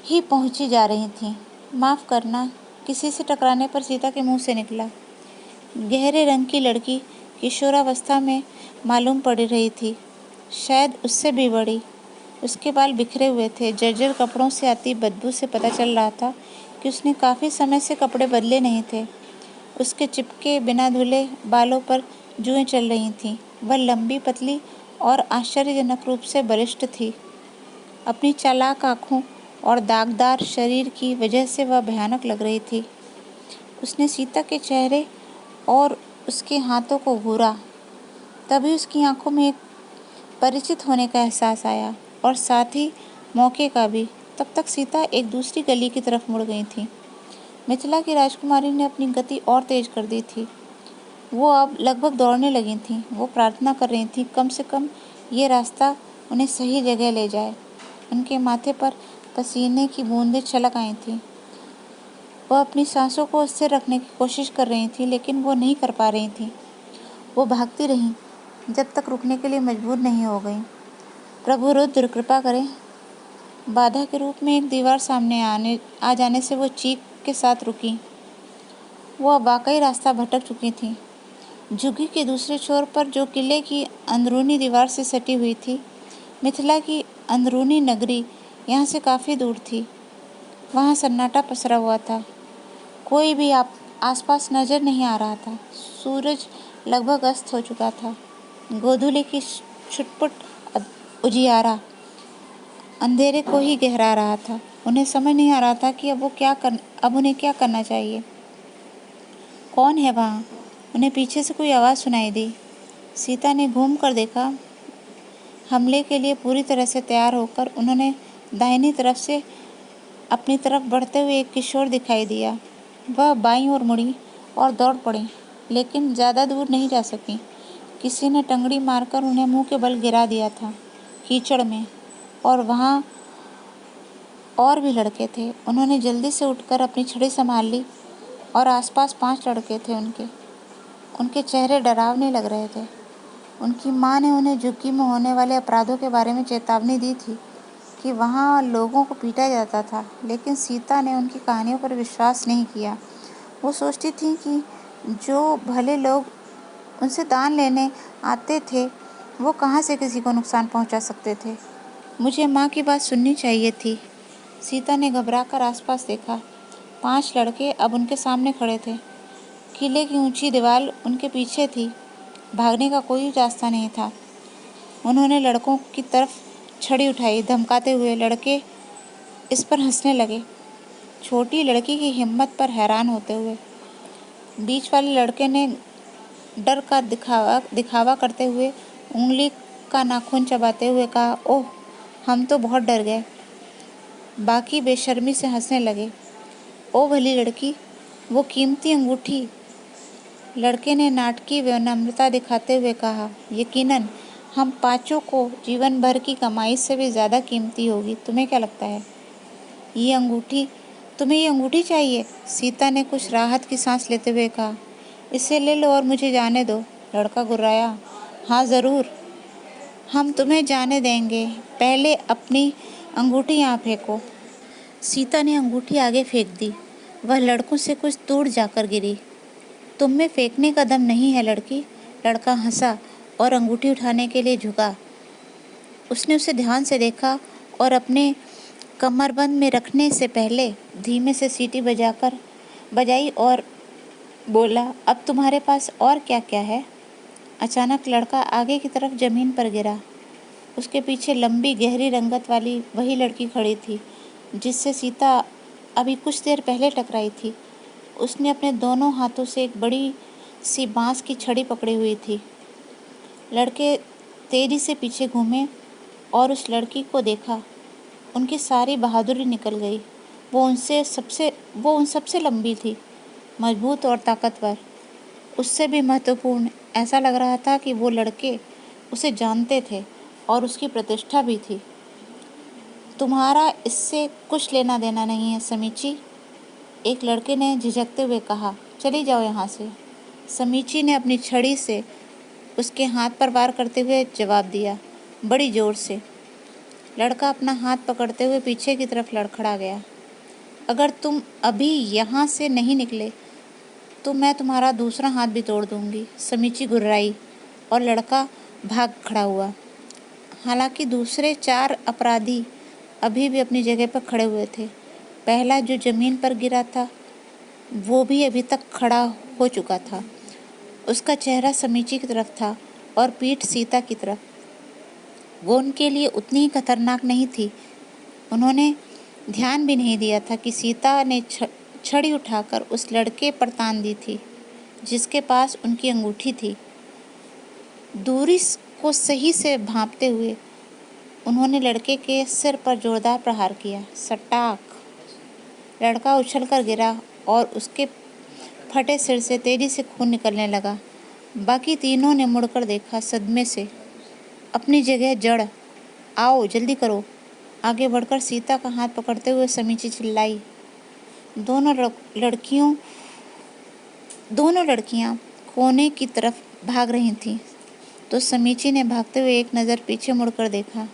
S1: ही पहुंची जा रही थीं। माफ़ करना, किसी से टकराने पर सीता के मुंह से निकला। गहरे रंग की लड़की किशोरावस्था में मालूम पड़ रही थी, शायद उससे भी बड़ी। उसके बाल बिखरे हुए थे। जर्जर कपड़ों से आती बदबू से पता चल रहा था कि उसने काफ़ी समय से कपड़े बदले नहीं थे। उसके चिपके बिना धुले बालों पर जुएं चल रही थीं। वह लंबी, पतली और आश्चर्यजनक रूप से बलिष्ठ थी। अपनी चालाक आँखों और दागदार शरीर की वजह से वह भयानक लग रही थी। उसने सीता के चेहरे और उसके हाथों को घूरा। तभी उसकी आंखों में एक परिचित होने का एहसास आया और साथ ही मौके का भी। तब तक सीता एक दूसरी गली की तरफ मुड़ गई थी। मिथिला की राजकुमारी ने अपनी गति और तेज कर दी थी। वो अब लगभग दौड़ने लगी थीं। वो प्रार्थना कर रही थीं, कम से कम ये रास्ता उन्हें सही जगह ले जाए। उनके माथे पर पसीने की बूंदें छलक आई थीं। वह अपनी सांसों को स्थिर रखने की कोशिश कर रही थी, लेकिन वो नहीं कर पा रही थी। वो भागती रहीं जब तक रुकने के लिए मजबूर नहीं हो गई। प्रभु रुद्र कृपा करें। बाधा के रूप में एक दीवार सामने आ जाने से वो चीख के साथ रुकी। वो अब वाकई रास्ता भटक चुकी थी। झुग्गी के दूसरे छोर पर, जो किले की अंदरूनी दीवार से सटी हुई थी, मिथिला की अंदरूनी नगरी यहाँ से काफ़ी दूर थी। वहाँ सन्नाटा पसरा हुआ था। कोई भी आसपास नजर नहीं आ रहा था। सूरज लगभग अस्त हो चुका था। गोधूली की छुटपुट उजियारा अंधेरे को ही गहरा रहा था। उन्हें समझ नहीं आ रहा था कि अब उन्हें क्या करना चाहिए। कौन है वहाँ? उन्हें पीछे से कोई आवाज़ सुनाई दी। सीता ने घूम कर देखा। हमले के लिए पूरी तरह से तैयार होकर उन्होंने दाहिनी तरफ से अपनी तरफ बढ़ते हुए एक किशोर दिखाई दिया। वह बाईं ओर मुड़ी और दौड़ पड़ी, लेकिन ज़्यादा दूर नहीं जा सकी। किसी ने टंगड़ी मारकर उन्हें मुंह के बल गिरा दिया था कीचड़ में, और वहाँ और भी लड़के थे। उन्होंने जल्दी से उठकर अपनी छड़ी संभाल ली और आसपास 5 लड़के थे। उनके चेहरे डरावने लग रहे थे। उनकी माँ ने उन्हें झुग्गी में होने वाले अपराधों के बारे में चेतावनी दी थी कि वहाँ लोगों को पीटा जाता था, लेकिन सीता ने उनकी कहानियों पर विश्वास नहीं किया। वो सोचती थी कि जो भले लोग उनसे दान लेने आते थे, वो कहाँ से किसी को नुकसान पहुँचा सकते थे। मुझे माँ की बात सुननी चाहिए थी। सीता ने घबराकर आसपास देखा। 5 लड़के अब उनके सामने खड़े थे। किले की ऊंची दीवार उनके पीछे थी। भागने का कोई रास्ता नहीं था। उन्होंने लड़कों की तरफ छड़ी उठाई, धमकाते हुए। लड़के इस पर हंसने लगे, छोटी लड़की की हिम्मत पर हैरान होते हुए। बीच वाले लड़के ने डर का दिखावा करते हुए उंगली का नाखून चबाते हुए कहा, ओह, हम तो बहुत डर गए। बाकी बेशर्मी से हंसने लगे। ओ भली लड़की, वो कीमती अंगूठी, लड़के ने नाटकीय विनम्रता दिखाते हुए कहा, यकीनन हम 5 को जीवन भर की कमाई से भी ज़्यादा कीमती होगी। तुम्हें क्या लगता है? तुम्हें ये अंगूठी चाहिए? सीता ने कुछ राहत की सांस लेते हुए कहा, इसे ले लो और मुझे जाने दो। लड़का गुर्राया, हाँ ज़रूर, हम तुम्हें जाने देंगे, पहले अपनी अंगूठी यहाँ फेंको। सीता ने अंगूठी आगे फेंक दी। वह लड़कों से कुछ दूर जाकर गिरी। तुम में फेंकने का दम नहीं है लड़की। लड़का हंसा और अंगूठी उठाने के लिए झुका। उसने उसे ध्यान से देखा और अपने कमरबंद में रखने से पहले धीमे से सीटी बजाई और बोला, अब तुम्हारे पास और क्या क्या है? अचानक लड़का आगे की तरफ जमीन पर गिरा। उसके पीछे लंबी गहरी रंगत वाली वही लड़की खड़ी थी जिससे सीता अभी कुछ देर पहले टकराई थी। उसने अपने दोनों हाथों से एक बड़ी सी बांस की छड़ी पकड़ी हुई थी। लड़के तेजी से पीछे घूमे और उस लड़की को देखा। उनकी सारी बहादुरी निकल गई। वो उन सबसे लंबी थी, मजबूत और ताकतवर। उससे भी महत्वपूर्ण, ऐसा लग रहा था कि वो लड़के उसे जानते थे और उसकी प्रतिष्ठा भी थी। तुम्हारा इससे कुछ लेना देना नहीं है समीची, एक लड़के ने झिझकते हुए कहा, चली जाओ यहाँ से। समीची ने अपनी छड़ी से उसके हाथ पर वार करते हुए जवाब दिया, बड़ी जोर से। लड़का अपना हाथ पकड़ते हुए पीछे की तरफ लड़खड़ा गया। अगर तुम अभी यहाँ से नहीं निकले तो मैं तुम्हारा दूसरा हाथ भी तोड़ दूंगी। समीची गुर्राई और लड़का भाग खड़ा हुआ। हालांकि दूसरे 4 अपराधी अभी भी अपनी जगह पर खड़े हुए थे। पहला जो जमीन पर गिरा था वो भी अभी तक खड़ा हो चुका था। उसका चेहरा समीची की तरफ था और पीठ सीता की तरफ। वो उनके लिए उतनी ही खतरनाक नहीं थी। उन्होंने ध्यान भी नहीं दिया था कि सीता ने छड़ी उठाकर उस लड़के पर तान दी थी जिसके पास उनकी अंगूठी थी। दूरी को सही से भांपते हुए उन्होंने लड़के के सिर पर जोरदार प्रहार किया। सटाक! लड़का उछलकर गिरा और उसके फटे सिर से तेजी से खून निकलने लगा। बाकी तीनों ने मुड़कर देखा, सदमे से। अपनी जगह जड़, आओ जल्दी करो। आगे बढ़कर सीता का हाथ पकड़ते हुए समीची चिल्लाई। दोनों लड़कियां कोने की तरफ भाग रही थीं, तो समीची ने भागते हुए एक नज़र पीछे मुड़कर देखा।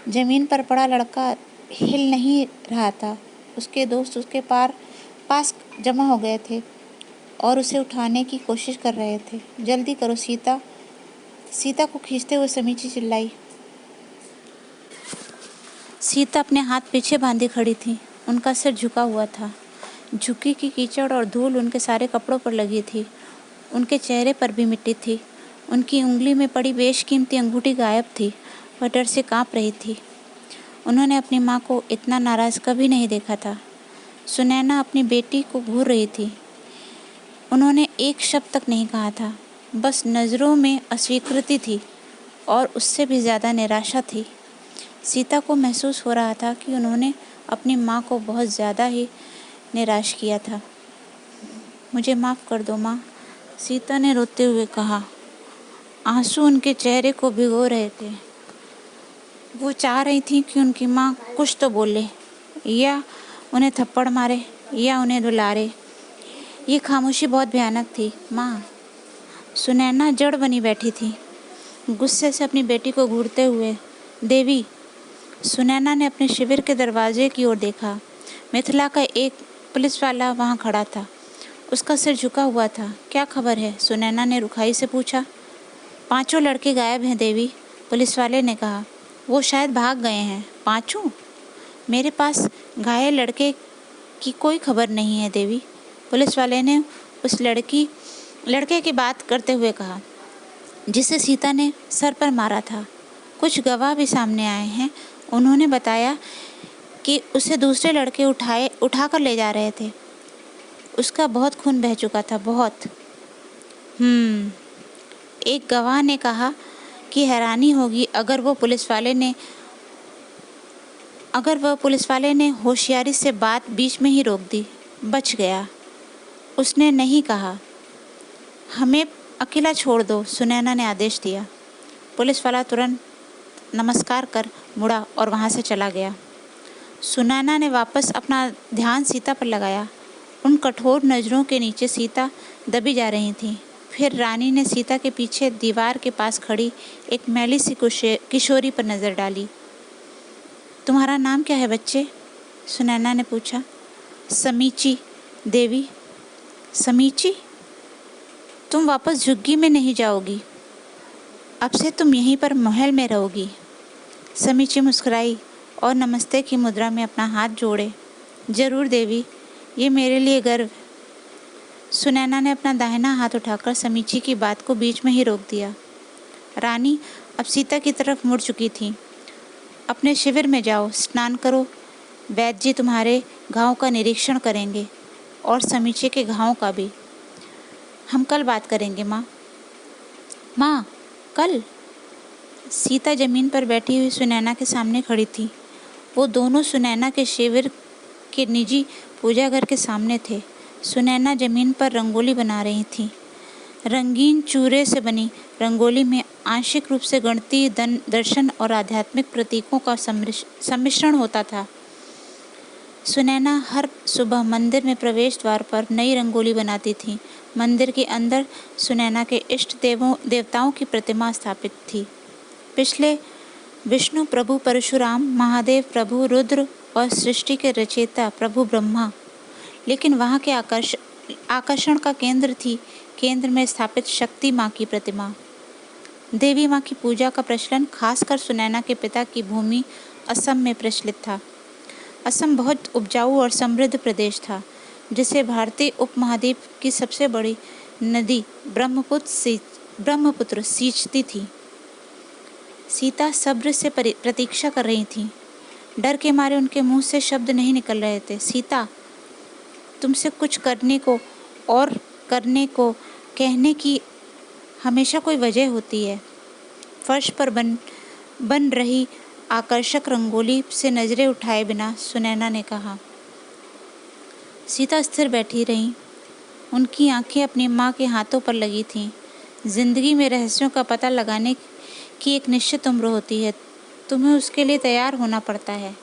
S1: जमीन पर पड़ा लड़का हिल नहीं रहा था। उसके दोस्त उसके पास जमा हो गए थे और उसे उठाने की कोशिश कर रहे थे। जल्दी करो सीता! सीता को खींचते हुए समीची चिल्लाई। सीता अपने हाथ पीछे बांधी खड़ी थी। उनका सिर झुका हुआ था। झुकी की कीचड़ और धूल उनके सारे कपड़ों पर लगी थी। उनके चेहरे पर भी मिट्टी थी। उनकी उंगली में पड़ी बेशकीमती अंगूठी गायब थी। वह डर से कांप रही थी। उन्होंने अपनी माँ को इतना नाराज़ कभी नहीं देखा था। सुनैना अपनी बेटी को घूर रही थी। उन्होंने एक शब्द तक नहीं कहा था। बस नज़रों में अस्वीकृति थी और उससे भी ज़्यादा निराशा थी। सीता को महसूस हो रहा था कि उन्होंने अपनी माँ को बहुत ज़्यादा ही निराश किया था। मुझे माफ़ कर दो माँ, सीता ने रोते हुए कहा। आंसू उनके चेहरे को भिगो रहे थे। वो चाह रही थी कि उनकी माँ कुछ तो बोले, या उन्हें थप्पड़ मारे या उन्हें रुलाए। ये खामोशी बहुत भयानक थी। माँ, सुनैना जड़ बनी बैठी थी, गुस्से से अपनी बेटी को घूरते हुए। देवी, सुनैना ने अपने शिविर के दरवाजे की ओर देखा। मिथिला का एक पुलिस वाला वहाँ खड़ा था। उसका सिर झुका हुआ था। क्या खबर है? सुनैना ने रुखाई से पूछा। 5 लड़के गायब हैं देवी, पुलिस वाले ने कहा। वो शायद भाग गए हैं। 5? मेरे पास घायल लड़के की कोई खबर नहीं है देवी, पुलिस वाले ने उस लड़के की बात करते हुए कहा, जिसे सीता ने सर पर मारा था। कुछ गवाह भी सामने आए हैं। उन्होंने बताया कि उसे दूसरे लड़के उठाकर ले जा रहे थे। उसका बहुत खून बह चुका था, बहुत। एक गवाह ने कहा कि हैरानी होगी अगर वह पुलिस वाले ने होशियारी से बात बीच में ही रोक दी। बच गया। उसने नहीं कहा, हमें अकेला छोड़ दो, सुनैना ने आदेश दिया। पुलिस वाला तुरंत नमस्कार कर मुड़ा और वहाँ से चला गया। सुनैना ने वापस अपना ध्यान सीता पर लगाया। उन कठोर नज़रों के नीचे सीता दबी जा रही थी। फिर रानी ने सीता के पीछे दीवार के पास खड़ी एक मैली सी किशोरी पर नज़र डाली। तुम्हारा नाम क्या है बच्चे? सुनैना ने पूछा। समीची देवी। समीची, तुम वापस झुग्गी में नहीं जाओगी, अब से तुम यहीं पर महल में रहोगी। समीची मुस्कुराई और नमस्ते की मुद्रा में अपना हाथ जोड़े। जरूर देवी, ये मेरे लिए गर्व। सुनैना ने अपना दाहिना हाथ उठाकर समीची की बात को बीच में ही रोक दिया। रानी अब सीता की तरफ मुड़ चुकी थी। अपने शिविर में जाओ, स्नान करो। वैद्य जी तुम्हारे घाव का निरीक्षण करेंगे और समीची के घाव का भी। हम कल बात करेंगे माँ। माँ, कल? सीता जमीन पर बैठी हुई सुनैना के सामने खड़ी थी। वो दोनों सुनैना के शिविर के निजी पूजा घर के सामने थे। सुनैना जमीन पर रंगोली बना रही थी। रंगीन चूरे से बनी रंगोली में आंशिक रूप से गणितीय दर्शन और आध्यात्मिक प्रतीकों का सम्मिश्रण होता था। सुनैना हर सुबह मंदिर में प्रवेश द्वार पर नई रंगोली बनाती थी। मंदिर के अंदर सुनैना के इष्ट देवताओं की प्रतिमा स्थापित थी। पिछले विष्णु प्रभु परशुराम, महादेव प्रभु रुद्र और सृष्टि के रचयिता प्रभु ब्रह्मा। लेकिन वहाँ के आकर्षण का केंद्र में स्थापित शक्ति माँ की प्रतिमा। देवी माँ की पूजा का प्रचलन खासकर सुनैना के पिता की भूमि असम में प्रचलित था। असम बहुत उपजाऊ और समृद्ध प्रदेश था, जिसे भारतीय उपमहाद्वीप की सबसे बड़ी नदी ब्रह्मपुत्र सींचती थी। सीता सब्र से प्रतीक्षा कर रही थी। डर के मारे उनके मुंह से शब्द नहीं निकल रहे थे। सीता, तुमसे कुछ करने को कहने की हमेशा कोई वजह होती है। फर्श पर बन रही आकर्षक रंगोली से नजरें उठाए बिना सुनैना ने कहा। सीता स्थिर बैठी रहीं। उनकी आंखें अपनी माँ के हाथों पर लगी थीं। जिंदगी में रहस्यों का पता लगाने की एक निश्चित उम्र होती है, तुम्हें उसके लिए तैयार होना पड़ता है।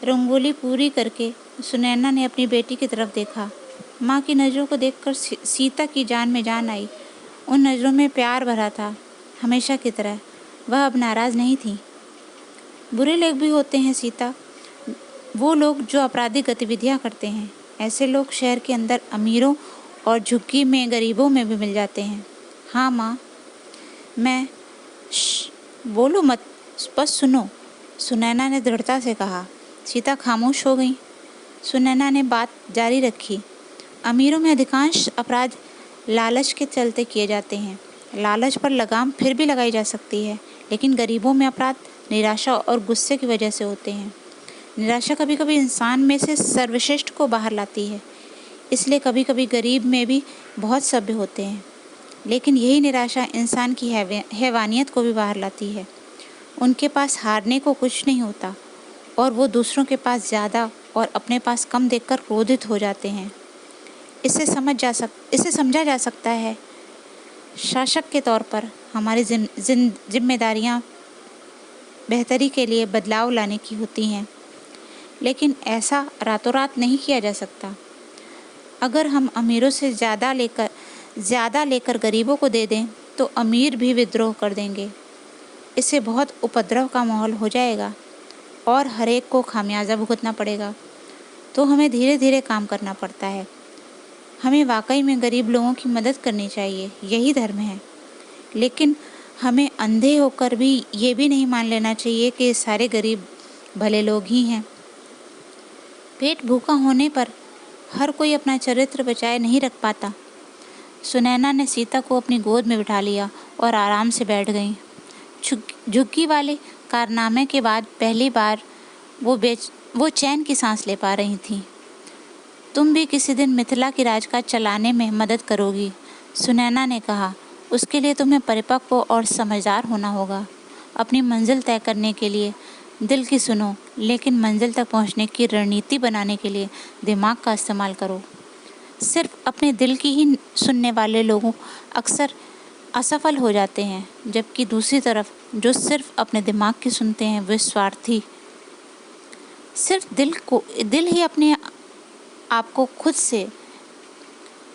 S1: रंगोली पूरी करके सुनैना ने अपनी बेटी की तरफ देखा। माँ की नज़रों को देखकर सीता की जान में जान आई। उन नज़रों में प्यार भरा था, हमेशा की तरह। वह अब नाराज़ नहीं थी। बुरे लोग भी होते हैं सीता, वो लोग जो आपराधिक गतिविधियाँ करते हैं। ऐसे लोग शहर के अंदर अमीरों और झुग्गी में गरीबों में भी मिल जाते हैं। हाँ माँ, मैं बोलो मत, बस सुनो, सुनैना ने दृढ़ता से कहा। सीता खामोश हो गई। सुनैना ने बात जारी रखी। अमीरों में अधिकांश अपराध लालच के चलते किए जाते हैं। लालच पर लगाम फिर भी लगाई जा सकती है, लेकिन गरीबों में अपराध निराशा और गुस्से की वजह से होते हैं। निराशा कभी कभी इंसान में से सर्वश्रेष्ठ को बाहर लाती है, इसलिए कभी कभी गरीब में भी बहुत सभ्य होते हैं। लेकिन यही निराशा इंसान की हैवानियत को भी बाहर लाती है। उनके पास हारने को कुछ नहीं होता और वो दूसरों के पास ज़्यादा और अपने पास कम देखकर क्रोधित हो जाते हैं। इसे समझा जा सकता है। शासक के तौर पर हमारी जिम्मेदारियां बेहतरी के लिए बदलाव लाने की होती हैं, लेकिन ऐसा रातों रात नहीं किया जा सकता। अगर हम अमीरों से ज़्यादा लेकर गरीबों को दे दें तो अमीर भी विद्रोह कर देंगे। इससे बहुत उपद्रव का माहौल हो जाएगा और हर एक को खामियाजा भुगतना पड़ेगा। तो हमें धीरे धीरे काम करना पड़ता है। हमें वाकई में गरीब लोगों की मदद करनी चाहिए, यही धर्म है। लेकिन हमें अंधे होकर भी ये भी नहीं मान लेना चाहिए कि सारे गरीब भले लोग ही हैं। पेट भूखा होने पर हर कोई अपना चरित्र बचाए नहीं रख पाता। सुनैना ने सीता को अपनी गोद में बिठा लिया और आराम से बैठ गई। झुग्गी वाले कारनामे के बाद पहली बार वो चैन की सांस ले पा रही थी। तुम भी किसी दिन मिथिला की राजकाज चलाने में मदद करोगी, सुनैना ने कहा। उसके लिए तुम्हें परिपक्व और समझदार होना होगा। अपनी मंजिल तय करने के लिए दिल की सुनो, लेकिन मंजिल तक पहुंचने की रणनीति बनाने के लिए दिमाग का इस्तेमाल करो। सिर्फ अपने दिल की ही सुनने वाले लोग अक्सर असफल हो जाते हैं, जबकि दूसरी तरफ जो सिर्फ अपने दिमाग की सुनते हैं वे स्वार्थी। सिर्फ दिल ही अपने आपको खुद से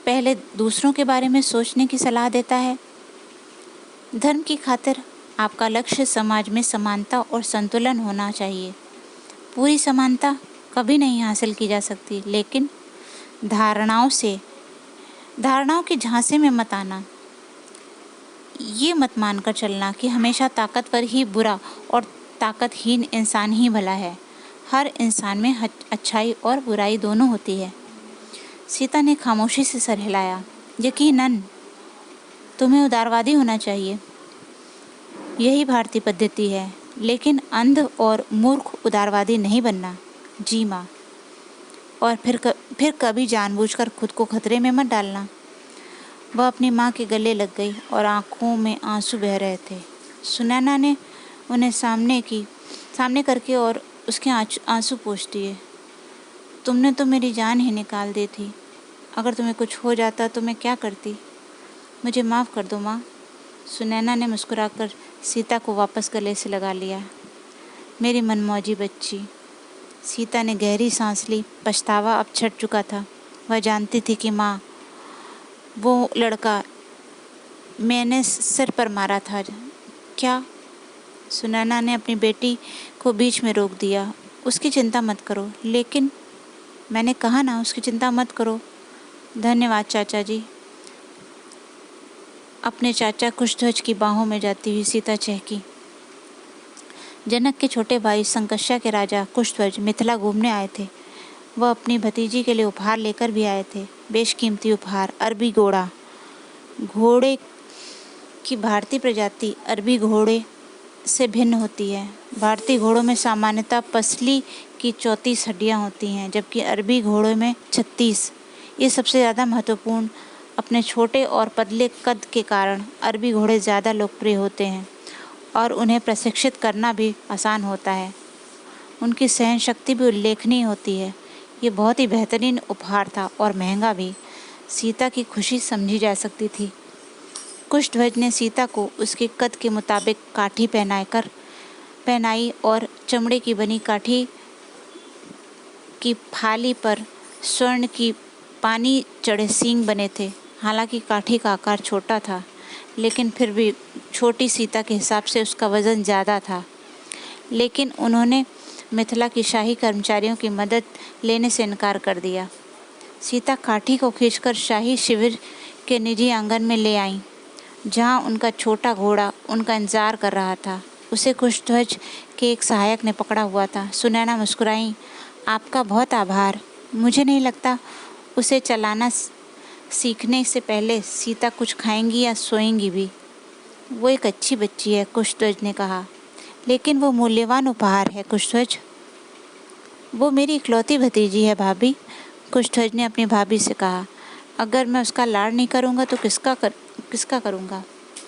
S1: पहले दूसरों के बारे में सोचने की सलाह देता है। धर्म की खातिर आपका लक्ष्य समाज में समानता और संतुलन होना चाहिए। पूरी समानता कभी नहीं हासिल की जा सकती, लेकिन धारणाओं के झांसे में मत आना। ये मत मानकर चलना कि हमेशा ताकतवर ही बुरा और ताकतहीन इंसान ही भला है। हर इंसान में अच्छाई और बुराई दोनों होती है। सीता ने खामोशी से सर हिलाया। यकीनन तुम्हें उदारवादी होना चाहिए, यही भारतीय पद्धति है, लेकिन अंध और मूर्ख उदारवादी नहीं बनना। जी माँ। और फिर कभी जानबूझकर खुद को खतरे में मत डालना। वह अपनी माँ के गले लग गई और आंखों में आंसू बह रहे थे। सुनैना ने उन्हें सामने करके और उसके आंसू पोंछ दिए। तुमने तो मेरी जान ही निकाल दी थी। अगर तुम्हें कुछ हो जाता तो मैं क्या करती? मुझे माफ़ कर दो माँ। सुनैना ने मुस्कुराकर सीता को वापस गले से लगा लिया। मेरी मनमौजी बच्ची। सीता ने गहरी सांस ली। पछतावा अब छट चुका था। वह जानती थी कि माँ, वो लड़का मैंने सिर पर मारा था। क्या? सुनैना ने अपनी बेटी को बीच में रोक दिया। उसकी चिंता मत करो। लेकिन मैंने कहा ना, उसकी चिंता मत करो। धन्यवाद चाचा जी। अपने चाचा कुशध्वज की बाहों में जाती हुई सीता चहकी। जनक के छोटे भाई संकष्या के राजा कुशध्वज मिथिला घूमने आए थे। वह अपनी भतीजी के लिए उपहार लेकर भी आए थे। बेशकीमती उपहार। अरबी घोड़े की भारतीय प्रजाति अरबी घोड़े से भिन्न होती है। भारतीय घोड़ों में सामान्यतः पसली की 34 हड्डियां होती हैं, जबकि अरबी घोड़ों में 36। ये सबसे ज़्यादा महत्वपूर्ण। अपने छोटे और पतले कद के कारण अरबी घोड़े ज़्यादा लोकप्रिय होते हैं और उन्हें प्रशिक्षित करना भी आसान होता है। उनकी सहन शक्ति भी उल्लेखनीय होती है। ये बहुत ही बेहतरीन उपहार था और महंगा भी। सीता की खुशी समझी जा सकती थी। कुशध्वज ने सीता को उसके कद के मुताबिक काठी पहनाई और चमड़े की बनी काठी की फाली पर स्वर्ण की पानी चढ़े सींग बने थे। हालांकि काठी का आकार छोटा था, लेकिन फिर भी छोटी सीता के हिसाब से उसका वज़न ज़्यादा था। लेकिन उन्होंने मिथिला की शाही कर्मचारियों की मदद लेने से इनकार कर दिया। सीता काठी को खींचकर शाही शिविर के निजी आंगन में ले आईं, जहां उनका छोटा घोड़ा उनका इंतजार कर रहा था। उसे कुशध्वज के एक सहायक ने पकड़ा हुआ था। सुनैना मुस्कुराई। आपका बहुत आभार। मुझे नहीं लगता उसे चलाना सीखने से पहले सीता कुछ खाएंगी या सोएंगी भी। वो एक अच्छी बच्ची है, कुशध्वज ने कहा। लेकिन वो मूल्यवान उपहार है कुशध्वज। वो मेरी इकलौती भतीजी है भाभी, कुशध्वज ने अपनी भाभी से कहा। अगर मैं उसका लाड़ नहीं करूँगा तो किसका करूँगा?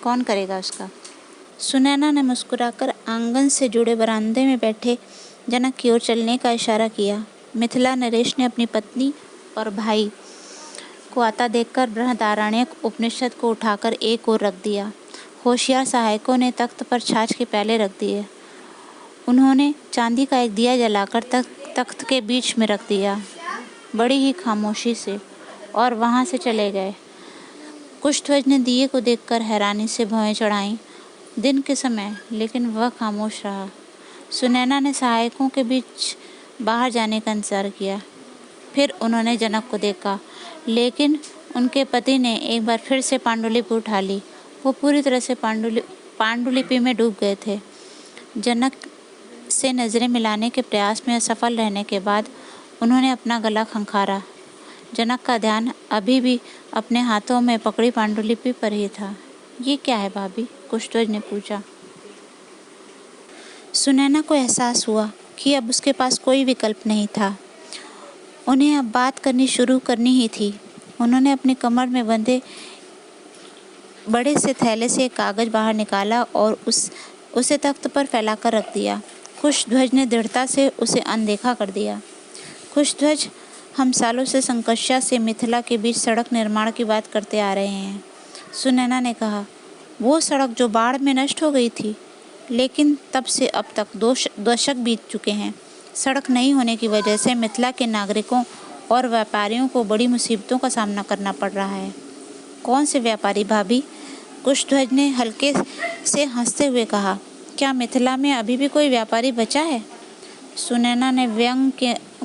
S1: कौन करेगा उसका? सुनैना ने मुस्कुराकर आंगन से जुड़े बरामदे में बैठे जनक की ओर चलने का इशारा किया। मिथिला नरेश ने अपनी पत्नी और भाई को आता देखकर बृहदारण्यक उपनिषद को उठाकर एक ओर रख दिया। होशियार सहायकों ने तख्त पर छाछ के प्याले रख दिए। उन्होंने चांदी का एक दिया जलाकर तख्त के बीच में रख दिया, बड़ी ही खामोशी से, और वहां से चले गए। कुशध्वज ने दिए को देखकर हैरानी से भौहें चढ़ाईं। दिन के समय, लेकिन वह खामोश रहा। सुनैना ने सहायकों के बीच बाहर जाने का इंतजार किया। फिर उन्होंने जनक को देखा, लेकिन उनके पति ने एक बार फिर से पांडुलिपि उठा ली। वो पूरी तरह से पांडुलिपि में डूब गए थे। जनक से नज़रें मिलाने के प्रयास में असफल रहने के बाद उन्होंने अपना गला खंखारा। जनक का ध्यान अभी भी अपने हाथों में पकड़ी पांडुलिपि पर ही था। ये क्या है भाभी? कुशध्वज ने पूछा। सुनैना को एहसास हुआ कि अब उसके पास कोई विकल्प नहीं था। उन्हें अब बात शुरू करनी ही थी। उन्होंने अपनी कमर में बंधे बड़े से थैले से एक कागज बाहर निकाला और उसे तख्त पर फैलाकर रख दिया। कुशध्वज ने दृढ़ता से उसे अनदेखा कर दिया। कुशध्वज, हम सालों से संकर्षा से मिथिला के बीच सड़क निर्माण की बात करते आ रहे हैं, सुनैना ने कहा। वो सड़क जो बाढ़ में नष्ट हो गई थी, लेकिन तब से अब तक 2 दशक बीत चुके हैं। सड़क नहीं होने की वजह से मिथिला के नागरिकों और व्यापारियों को बड़ी मुसीबतों का सामना करना पड़ रहा है। कौन से व्यापारी भाभी? कुशध्वज ने हल्के से हंसते हुए कहा। क्या मिथिला में अभी भी कोई व्यापारी बचा है? सुनैना ने व्यंग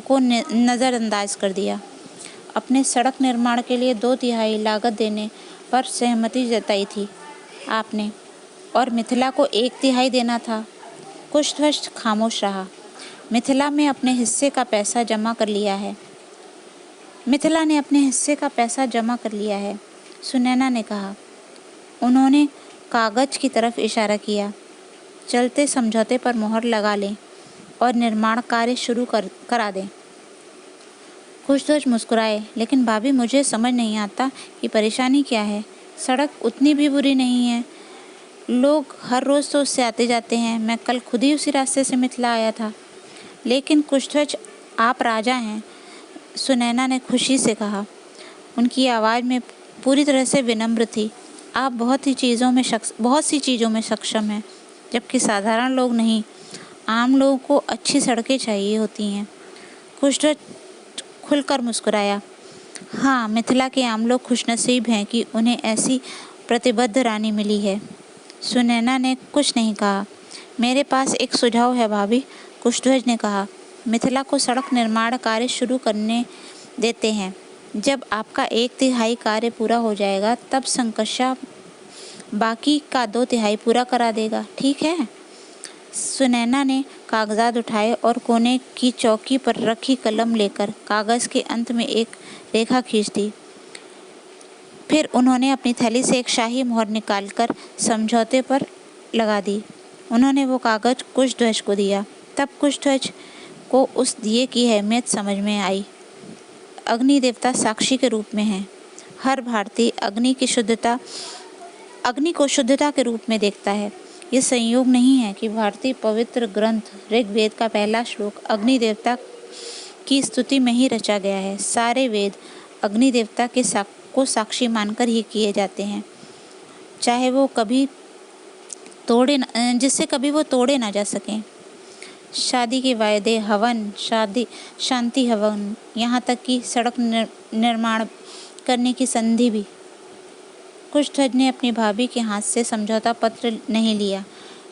S1: को नज़रअंदाज कर दिया। अपने सड़क निर्माण के लिए 2/3 लागत देने पर सहमति जताई थी आपने, और मिथिला को 1/3 देना था। कुशध्वज खामोश रहा। मिथिला ने अपने हिस्से का पैसा जमा कर लिया है, सुनैना ने कहा। उन्होंने कागज की तरफ इशारा किया। चलते समझौते पर मोहर लगा लें और निर्माण कार्य शुरू करा दें। कुशध्वज मुस्कुराए। लेकिन भाभी, मुझे समझ नहीं आता कि परेशानी क्या है। सड़क उतनी भी बुरी नहीं है। लोग हर रोज़ तो उससे आते जाते हैं। मैं कल खुद ही उसी रास्ते से मिथिला आया था। लेकिन कुशध्वज, आप राजा हैं, सुनैना ने खुशी से कहा। उनकी आवाज़ में पूरी तरह से विनम्र थी। आप बहुत सी चीज़ों में सक्षम हैं, जबकि साधारण लोग नहीं। आम लोगों को अच्छी सड़कें चाहिए होती हैं। कुशध्वज खुलकर मुस्कुराया। हाँ, मिथिला के आम लोग खुशनसीब हैं कि उन्हें ऐसी प्रतिबद्ध रानी मिली है। सुनैना ने कुछ नहीं कहा। मेरे पास एक सुझाव है भाभी, कुशध्वज ने कहा। मिथिला को सड़क निर्माण कार्य शुरू करने देते हैं। जब आपका 1/3 कार्य पूरा हो जाएगा, तब संकर्षा बाकी का 2/3 पूरा करा देगा। ठीक है? सुनैना ने कागजात उठाए और कोने की चौकी पर रखी कलम लेकर कागज के अंत में एक रेखा खींच दी। फिर उन्होंने अपनी थैली से एक शाही मोहर निकालकर समझौते पर लगा दी। उन्होंने वो कागज कुशध्वज को दिया। तब कुशध्वज को उस दिए की अहमियत समझ में आई। अग्नि देवता साक्षी के रूप में हैं। हर भारतीय अग्नि को शुद्धता के रूप में देखता है। ये संयोग नहीं है कि भारतीय पवित्र ग्रंथ ऋग्वेद का पहला श्लोक अग्नि देवता की स्तुति में ही रचा गया है। सारे वेद अग्नि देवता को साक्षी मानकर ही किए जाते हैं, चाहे वो जिससे कभी वो तोड़े ना जा सकें। शादी के वायदे, हवन, शांति हवन, यहाँ तक कि सड़क निर्माण करने की संधि भी। कुशध्वज ने अपनी भाभी के हाथ से समझौता पत्र नहीं लिया,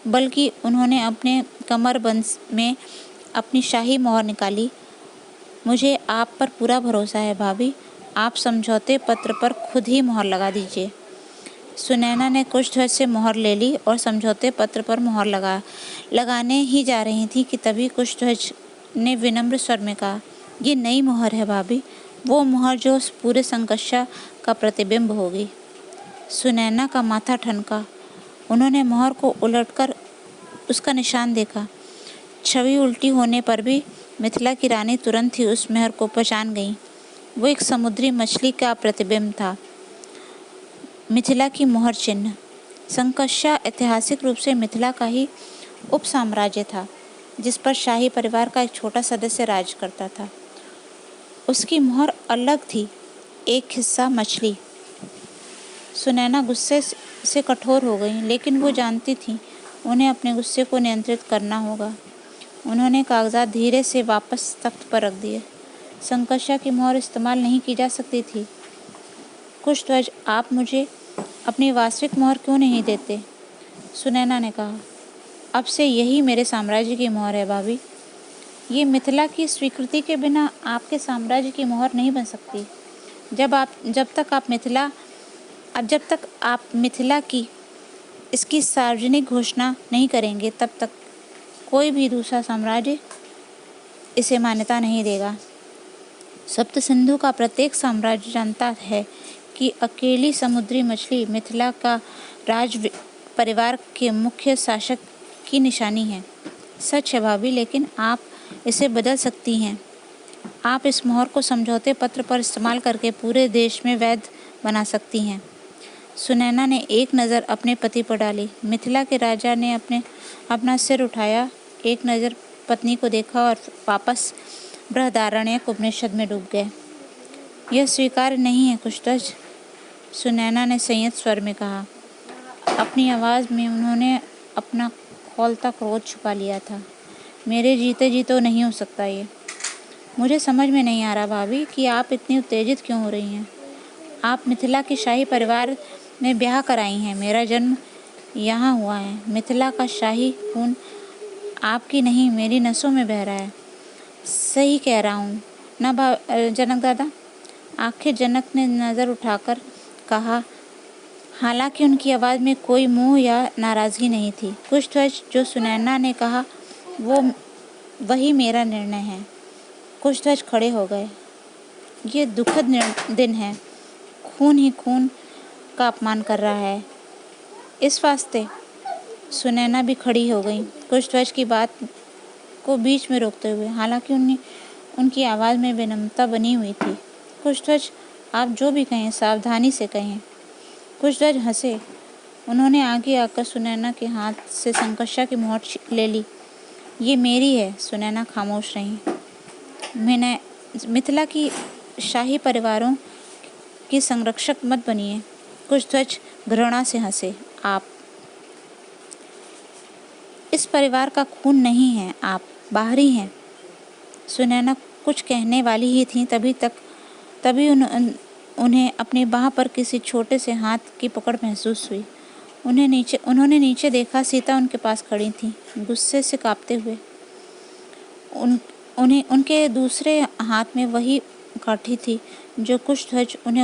S1: बल्कि उन्होंने अपने कमरबंद में अपनी शाही मोहर निकाली। मुझे आप पर पूरा भरोसा है भाभी, आप समझौते पत्र पर खुद ही मोहर लगा दीजिए। सुनैना ने कुशध्वज से मोहर ले ली और समझौते पत्र पर मोहर लगाने ही जा रही थी कि तभी कुशध्वज ने विनम्र स्वर में कहा, ये नई मोहर है भाभी, वो मोहर जो पूरे संकर्षा का प्रतिबिंब होगी। सुनैना का माथा ठनका। उन्होंने मोहर को उलटकर उसका निशान देखा। छवि उल्टी होने पर भी मिथिला की रानी तुरंत ही उस मोहर को पहचान गई। वो एक समुद्री मछली का प्रतिबिंब था। मिथिला की मोहर चिन्ह। संकर्षा ऐतिहासिक रूप से मिथिला का ही उप साम्राज्य था, जिस पर शाही परिवार का एक छोटा सदस्य राज करता था। उसकी मोहर अलग थी, एक हिस्सा मछली। सुनैना गुस्से से कठोर हो गई, लेकिन वो जानती थी उन्हें अपने गुस्से को नियंत्रित करना होगा। उन्होंने कागजात धीरे से वापस तख्त पर रख दिए। संकर्षा की मोहर इस्तेमाल नहीं की जा सकती थी। कुशध्वज, आप मुझे अपनी वास्तविक मोहर क्यों नहीं देते? सुनैना ने कहा। अब से यही मेरे साम्राज्य की मोहर है भाभी। ये मिथिला की स्वीकृति के बिना आपके साम्राज्य की मोहर नहीं बन सकती। जब तक आप मिथिला की इसकी सार्वजनिक घोषणा नहीं करेंगे, तब तक कोई भी दूसरा साम्राज्य इसे मान्यता नहीं देगा। सप्त सिंधु का प्रत्येक साम्राज्य जानता है कि अकेली समुद्री मछली मिथिला का राज परिवार के मुख्य शासक की निशानी है। सच है भाभी, लेकिन आप इसे बदल सकती हैं। आप इस मोहर को समझौते पत्र पर इस्तेमाल करके पूरे देश में वैध बना सकती हैं। सुनैना ने एक नज़र अपने पति पर डाली। मिथिला के राजा ने अपना सिर उठाया, एक नज़र पत्नी को देखा और वापस बृहदारण्यक उपनिषद में डूब गए। यह स्वीकार्य नहीं है कुशध्वज, सुनैना ने संयत स्वर में कहा। अपनी आवाज़ में उन्होंने अपना खौलता क्रोध छुपा लिया था। मेरे जीते जी तो नहीं हो सकता ये। मुझे समझ में नहीं आ रहा भाभी कि आप इतनी उत्तेजित क्यों हो रही हैं। आप मिथिला के शाही परिवार में ब्याह कराई हैं। मेरा जन्म यहाँ हुआ है। मिथिला का शाही खून आपकी नहीं, मेरी नसों में बह रहा है। सही कह रहा हूँ ना जनक दादा? आखिर जनक ने नज़र उठाकर कहा, हालांकि उनकी आवाज़ में कोई मोह या नाराज़गी नहीं थी। कुशध्वज, जो सुनैना ने कहा वही मेरा निर्णय है। कुशध्वज खड़े हो गए। ये दुखद दिन है। खून ही खून का अपमान कर रहा है। इस वास्ते सुनैना भी खड़ी हो गई, कुशध्वज की बात को बीच में रोकते हुए। हालांकि उनकी आवाज़ में विनम्रता बनी हुई थी। कुशध्वज, आप जो भी कहें सावधानी से कहें। कुशध्वज हंसे। उन्होंने आगे आकर सुनैना के हाथ से संकर्षा की मोहर ले ली। ये मेरी है। सुनैना खामोश रही। मिथिला की शाही परिवारों की संरक्षक मत बनिए। कुशध्वज घृणा से हंसे। आप इस परिवार का खून नहीं है, आप बाहरी हैं। सुनैना कुछ कहने वाली ही थी, तभी उन्हें अपनी बाह पर किसी छोटे से हाथ की पकड़ महसूस हुई। उन्होंने नीचे देखा। सीता उनके पास खड़ी थी, गुस्से से कांपते हुए। उनके दूसरे हाथ में वही काठी थी जो कुशध्वज ने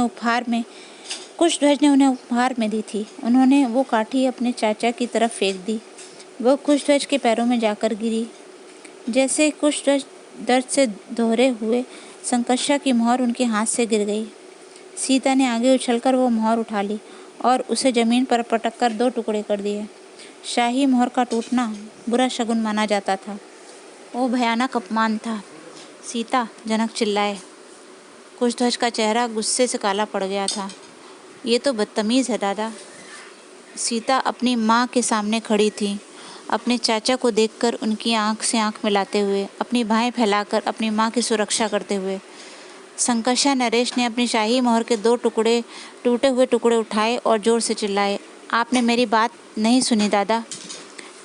S1: उन्हें उपहार में दी थी। उन्होंने वो काठी अपने चाचा की तरफ फेंक दी। वो कुशध्वज के पैरों में जाकर गिरी। जैसे कुशध्वज दर्द से दोहरे हुए, संकर्षा की मोहर उनके हाथ से गिर गई। सीता ने आगे उछलकर वो मोहर उठा ली और उसे जमीन पर पटक कर 2 टुकड़े कर दिए। शाही मोहर का टूटना बुरा शगुन माना जाता था। वो भयानक अपमान था। सीता, जनक चिल्लाए। कुशध्वज का चेहरा गुस्से से काला पड़ गया था। ये तो बदतमीज़ है दादा। सीता अपनी माँ के सामने खड़ी थी, अपने चाचा को देखकर उनकी आंख से आंख मिलाते हुए, अपनी बाहें फैलाकर अपनी माँ की सुरक्षा करते हुए। संकर्षा नरेश ने अपनी शाही मोहर के 2 टूटे हुए टुकड़े उठाए और जोर से चिल्लाए, आपने मेरी बात नहीं सुनी दादा।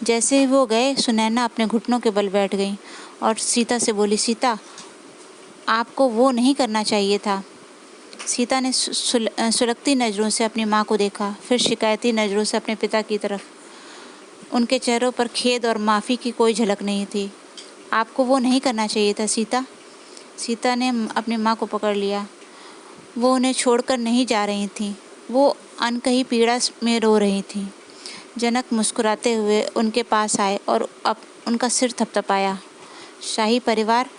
S1: जैसे ही वो गए, सुनैना अपने घुटनों के बल बैठ गई और सीता से बोली, सीता, आपको वो नहीं करना चाहिए था। सीता ने सुलगती नज़रों से अपनी माँ को देखा, फिर शिकायती नज़रों से अपने पिता की तरफ। उनके चेहरों पर खेद और माफ़ी की कोई झलक नहीं थी। आपको वो नहीं करना चाहिए था सीता। सीता ने अपनी माँ को पकड़ लिया। वो उन्हें छोड़कर नहीं जा रही थी। वो अनकही पीड़ा में रो रही थी। जनक मुस्कुराते हुए उनके पास आए और उनका सिर थपथपाया। शाही परिवार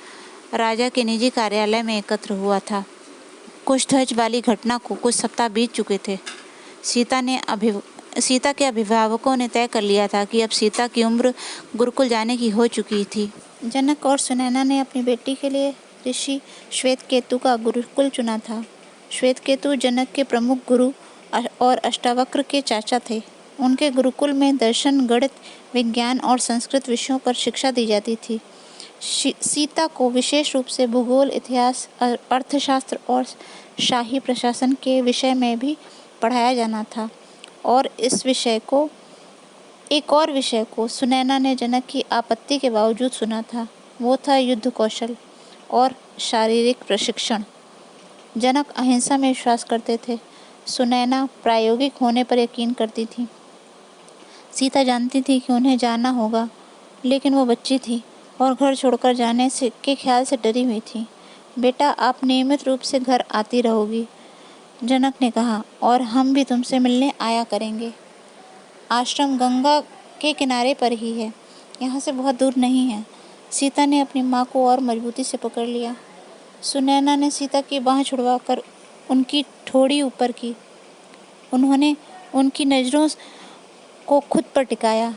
S1: राजा के निजी कार्यालय में एकत्र हुआ था। कुशध्वज वाली घटना को कुछ सप्ताह बीत चुके थे। सीता के अभिभावकों ने तय कर लिया था कि अब सीता की उम्र गुरुकुल जाने की हो चुकी थी। जनक और सुनैना ने अपनी बेटी के लिए ऋषि श्वेतकेतु का गुरुकुल चुना था। श्वेतकेतु जनक के प्रमुख गुरु और अष्टावक्र के चाचा थे। उनके गुरुकुल में दर्शन, गणित, विज्ञान और संस्कृत विषयों पर शिक्षा दी जाती थी। सीता को विशेष रूप से भूगोल, इतिहास, अर्थशास्त्र और शाही प्रशासन के विषय में भी पढ़ाया जाना था। और एक और विषय को सुनैना ने जनक की आपत्ति के बावजूद सुना था। वो था युद्ध कौशल और शारीरिक प्रशिक्षण। जनक अहिंसा में विश्वास करते थे, सुनैना प्रायोगिक होने पर यकीन करती थी। सीता जानती थी कि उन्हें जाना होगा, लेकिन वो बच्ची थी और घर छोड़कर जाने के ख्याल से डरी हुई थी। बेटा, आप नियमित रूप से घर आती रहोगी, जनक ने कहा, और हम भी तुमसे मिलने आया करेंगे। आश्रम गंगा के किनारे पर ही है, यहाँ से बहुत दूर नहीं है। सीता ने अपनी माँ को और मजबूती से पकड़ लिया। सुनैना ने सीता की बाँह छुड़वाकर उनकी ठोड़ी ऊपर की। उन्होंने उनकी नज़रों को खुद पर टिकाया।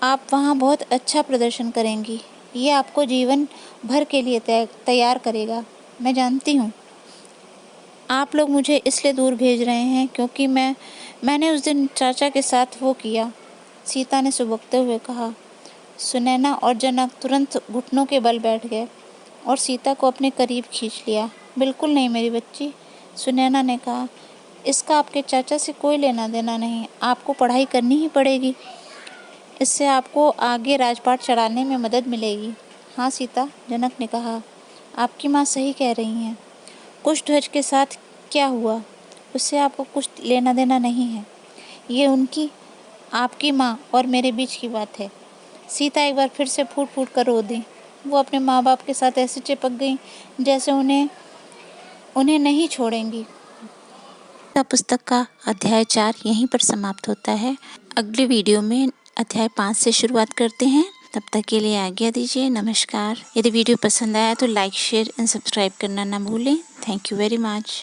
S1: आप वहाँ बहुत अच्छा प्रदर्शन करेंगी, ये आपको जीवन भर के लिए तैयार करेगा। मैं जानती हूँ आप लोग मुझे इसलिए दूर भेज रहे हैं क्योंकि मैंने उस दिन चाचा के साथ वो किया, सीता ने सुबकते हुए कहा। सुनैना और जनक तुरंत घुटनों के बल बैठ गए और सीता को अपने करीब खींच लिया। बिल्कुल नहीं मेरी बच्ची, सुनैना ने कहा, इसका आपके चाचा से कोई लेना देना नहीं। आपको पढ़ाई करनी ही पड़ेगी, इससे आपको आगे राजपाट चढ़ाने में मदद मिलेगी। हाँ सीता, जनक ने कहा, आपकी माँ सही कह रही हैं। कुशध्वज के साथ क्या हुआ, उससे आपको कुछ लेना देना नहीं है। ये उनकी, आपकी माँ और मेरे बीच की बात है। सीता एक बार फिर से फूट फूट कर रो दी। वो अपने माँ बाप के साथ ऐसे चिपक गई जैसे उन्हें नहीं छोड़ेंगी। पुस्तक का अध्याय 4 यहीं पर समाप्त होता है। अगले वीडियो में अध्याय 5 से शुरुआत करते हैं। तब तक के लिए आज्ञा दीजिए। नमस्कार। यदि वीडियो पसंद आया तो लाइक, शेयर एंड सब्सक्राइब करना ना भूलें। Thank you very much.